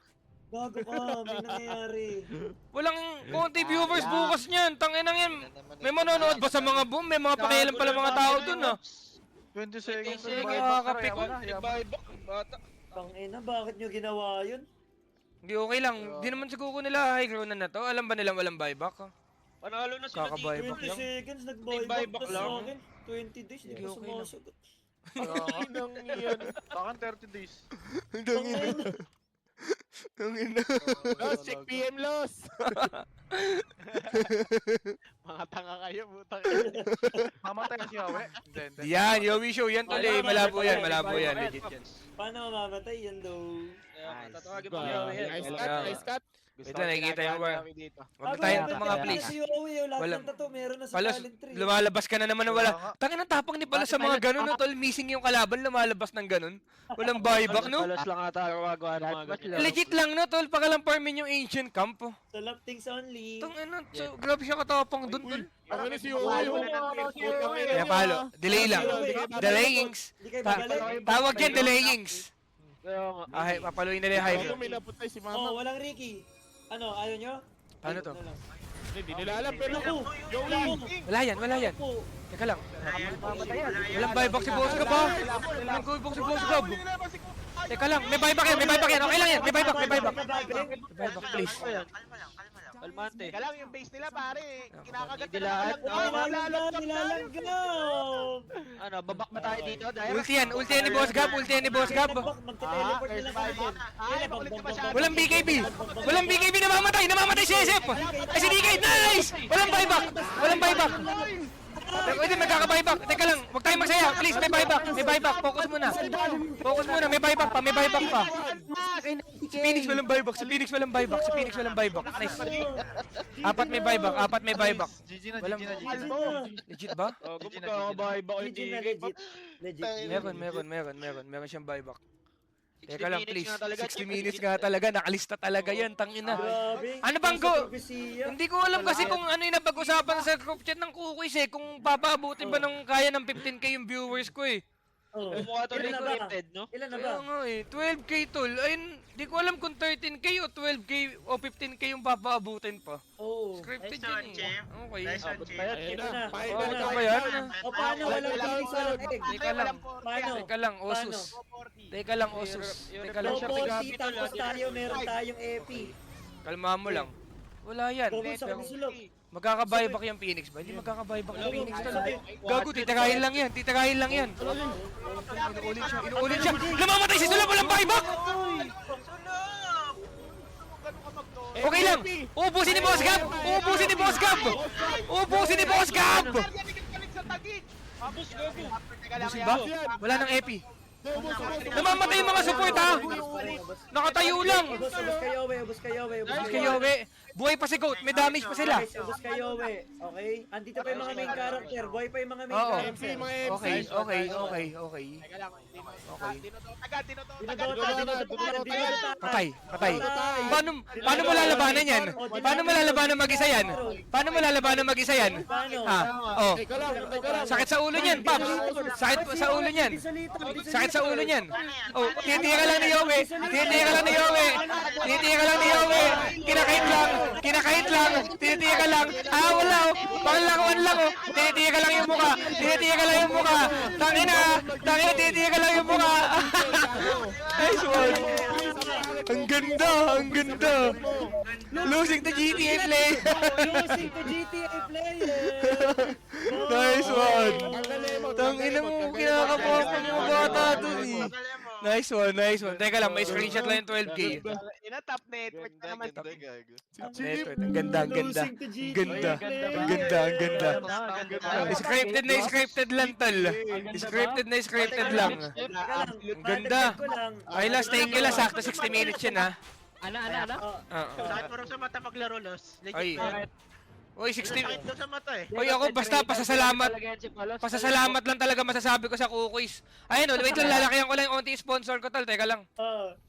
Gago ka, may nangyayari. Walang konti viewers bukas niyan. Tanginang yan. May manonood ba sa mga boom? May mga pakialam pala mga tao dun ah. 20 seconds. Nakakapikon. Tangina, bakit nyo ginawa yun? Hindi okay lang. Di naman siguro nila high ground na to. Alam ba nila walang buyback? Panalo na sila dito. Kaka-buyback 20 lang. seconds, nag-buyback buyback pa sa lang. akin. 20 days, di Hindi, ko okay lang. sumasagot. Inang yan. Bakan 30 days. Tangina. Lost, check PM loss. Mga tanga kayo, butang. Mamatay si Yowie. Hindi. Yan, Yowie show yan tol eh. Malabo yan, malabo yan. Legit yan. Paano mamamatay yan daw? Tatawagin mo yung Nice cut, Yeah. nice cut. Ito, nakikita yung ginagawa namin dito. Huwag tayo mga please. Si Yowie, lahat Walang- ng tattoo meron na sa Palos, talent tree. lumalabas ka na naman na wala. Tangin ang tapang ni Palos sa mga ganun no tol. Missing yung kalaban, lumalabas ng ganun. Walang buyback no. Palos lang ata gumagawa ng mga ganyan. Legit lang no tol, pakalang farmin yung ancient camp. Oh. Sa lap things only. Tangin so, grabe siya katapang dun tol. Ano na si Yowie? Kaya palo, delay lang. Delayings. Di kayo Ta- magaling. tawag yan, delayings. Kaya nga. Ah, papaluin nila yung hype. Ano, may naputay si Oh, Mama. walang Ricky. Ano, ayaw nyo? Paano to? Ano lang. Hindi nila alam, pero Naku! Yowie! Wala yan, wala yan. Naku! Teka lang. Walang buyback si Boss Gab ha? Walang buyback si Boss Gab. Teka lang, may buyback yan, may buyback yan. Okay lang yan, may buyback, may buyback. May buyback, please. Kalmante. Teka lang, yung base nila pare, kinakagat Hindi na lahat. Nilalanggam! Ano, babak ba tayo dito? Dahil Ulti yan ni Boss Gab, ulti yan ni Boss Gab. Magte-teleport na lang kayo. Walang BKB. Walang BKB, namamatay si SF. Ay si DK, nice! Walang buyback, walang buyback. Pwede magkaka-buyback. Teka lang, huwag tayong magsaya. Please, may buyback. Focus muna, may buyback pa. Si Phoenix walang buyback, si Phoenix walang buyback. Nice. Apat may buyback. GG na, Walang- GG na, GG na. Legit ba? Legit na legit. Legit. Meron siyang buyback. Teka lang, please. 60 minutes nga talaga, nakalista talaga yan, tangina. Grabe. Ano bang go? Propesya. Hindi ko alam kasi kung ano yung napag-usapan sa group chat ng Kukuis eh, kung papaabutin ba ng kaya ng 15k yung viewers ko eh. Oh. Kumuha to Ilan na ba? scripted, no? Ilan na ba? Kaya nga eh, 12k tol. Ayun, di ko alam kung 13k o 12k o 15k yung papaabutin pa. Oo. Scripted yan eh. Okay. Abot pa yan. Ayun Ito na. na, Oh, ito ba yan? O paano? Walang Phoenix, walang egg. Teka lang. Paano? Teka lang, Osus. Teka lang, Osus. Teka lang. Toposi, tapos tayo, meron tayong epi. Kalma mo lang. Wala yan. Bobo sa kabisulok. Magkaka-buyback yung Phoenix ba? Hindi magkaka-buyback yung Phoenix tol. Gago, titirahin lang yan. Inuulit siya. Namamatay si Sulap, walang buyback! Okay lang. Ubusin ni Boss Gab! Ubusin ni Boss Gab! Ubusin ba? Wala nang epi. Namamatay yung mga support ha! Nakatayo lang! Ubus kayo, ubus kayo. Ubus kayo, we. Buhay pa si Goat, may damage pa sila. Guys, ubus kayo, we. Okay? Andito pa yung mga main character. Buhay pa yung mga main Oo. character. MC, mga MC. Okay. Teka lang, Okay. Dinodota. Patay. Paano mo lalabanan yan? Paano mo lalabanan mag-isa yan? Paano? Ha? Oh. Teka lang. Sakit sa ulo niyan, Paps. Sakit sa ulo niyan. Sakit sa ulo niyan. Oh, tinitira lang ni Yowie. Kinakahit lang. Tinitira lang. Ah, wala oh. Panglakuan lang oh. Tinitira lang yung mukha. Tangina, tinitira lang yung mukha. Nice one. Ang ganda. Losing to GTA play. Losing to GTA player. Nice one. Tangina mo, kinakabahan yung bata dun eh. Nice one. Teka lang, may screenshot lang yung 12k. Ina top network na naman. Network, ang ganda. Losing to GTA Ganda. player. Scripted lang tol. Scripted lang. Ang ganda. Ay last, thank you lang. Sakto 60 minutes yun ha. Ano? Oo. Sakit mo rin sa mata maglaro, Los. Ay. Legit. Oy, 60. Sakit daw sa mata eh. Oy, ako basta pasasalamat. Pasasalamat lang talaga masasabi ko sa Kukuis. Ayun, wait lang, lalakihan ko lang yung onti sponsor ko tol. Teka lang.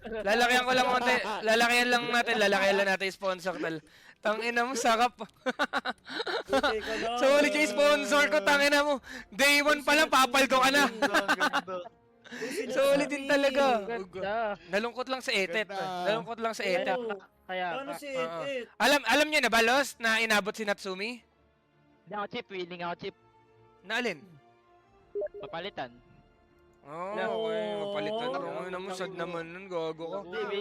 Lalakihan ko lang onti. Lalakihan lang natin yung sponsor tol. Tangina mo, sarap. Solid yung sponsor ko, tangina mo. Day 1 pa lang, papaldo ka na. Solid din talaga. Nalungkot lang sa etet. Kaya, Paano si Ed? Alam niyo na ba, Lost, na inabot si Natsumi? hindi ako chip, willing ako chip. Na alin? Papalitan. Oh, okay. Mapalitan ko. Ngayon naman, sad naman nun. Gago ka. Hindi,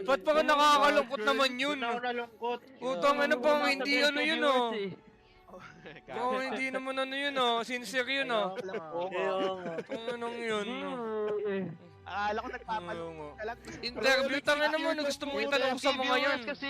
Ba't pa ka nakakalungkot naman yun? nalungkot. Utang ano pa, hindi ano yun oh. Oo, hindi naman ano yun oh. Sincere yun oh. Kung anong yun. Akala ko nagpapalungkot ka lang. Interview, tanga naman. Gusto mong itanong sa mga yan. Kasi,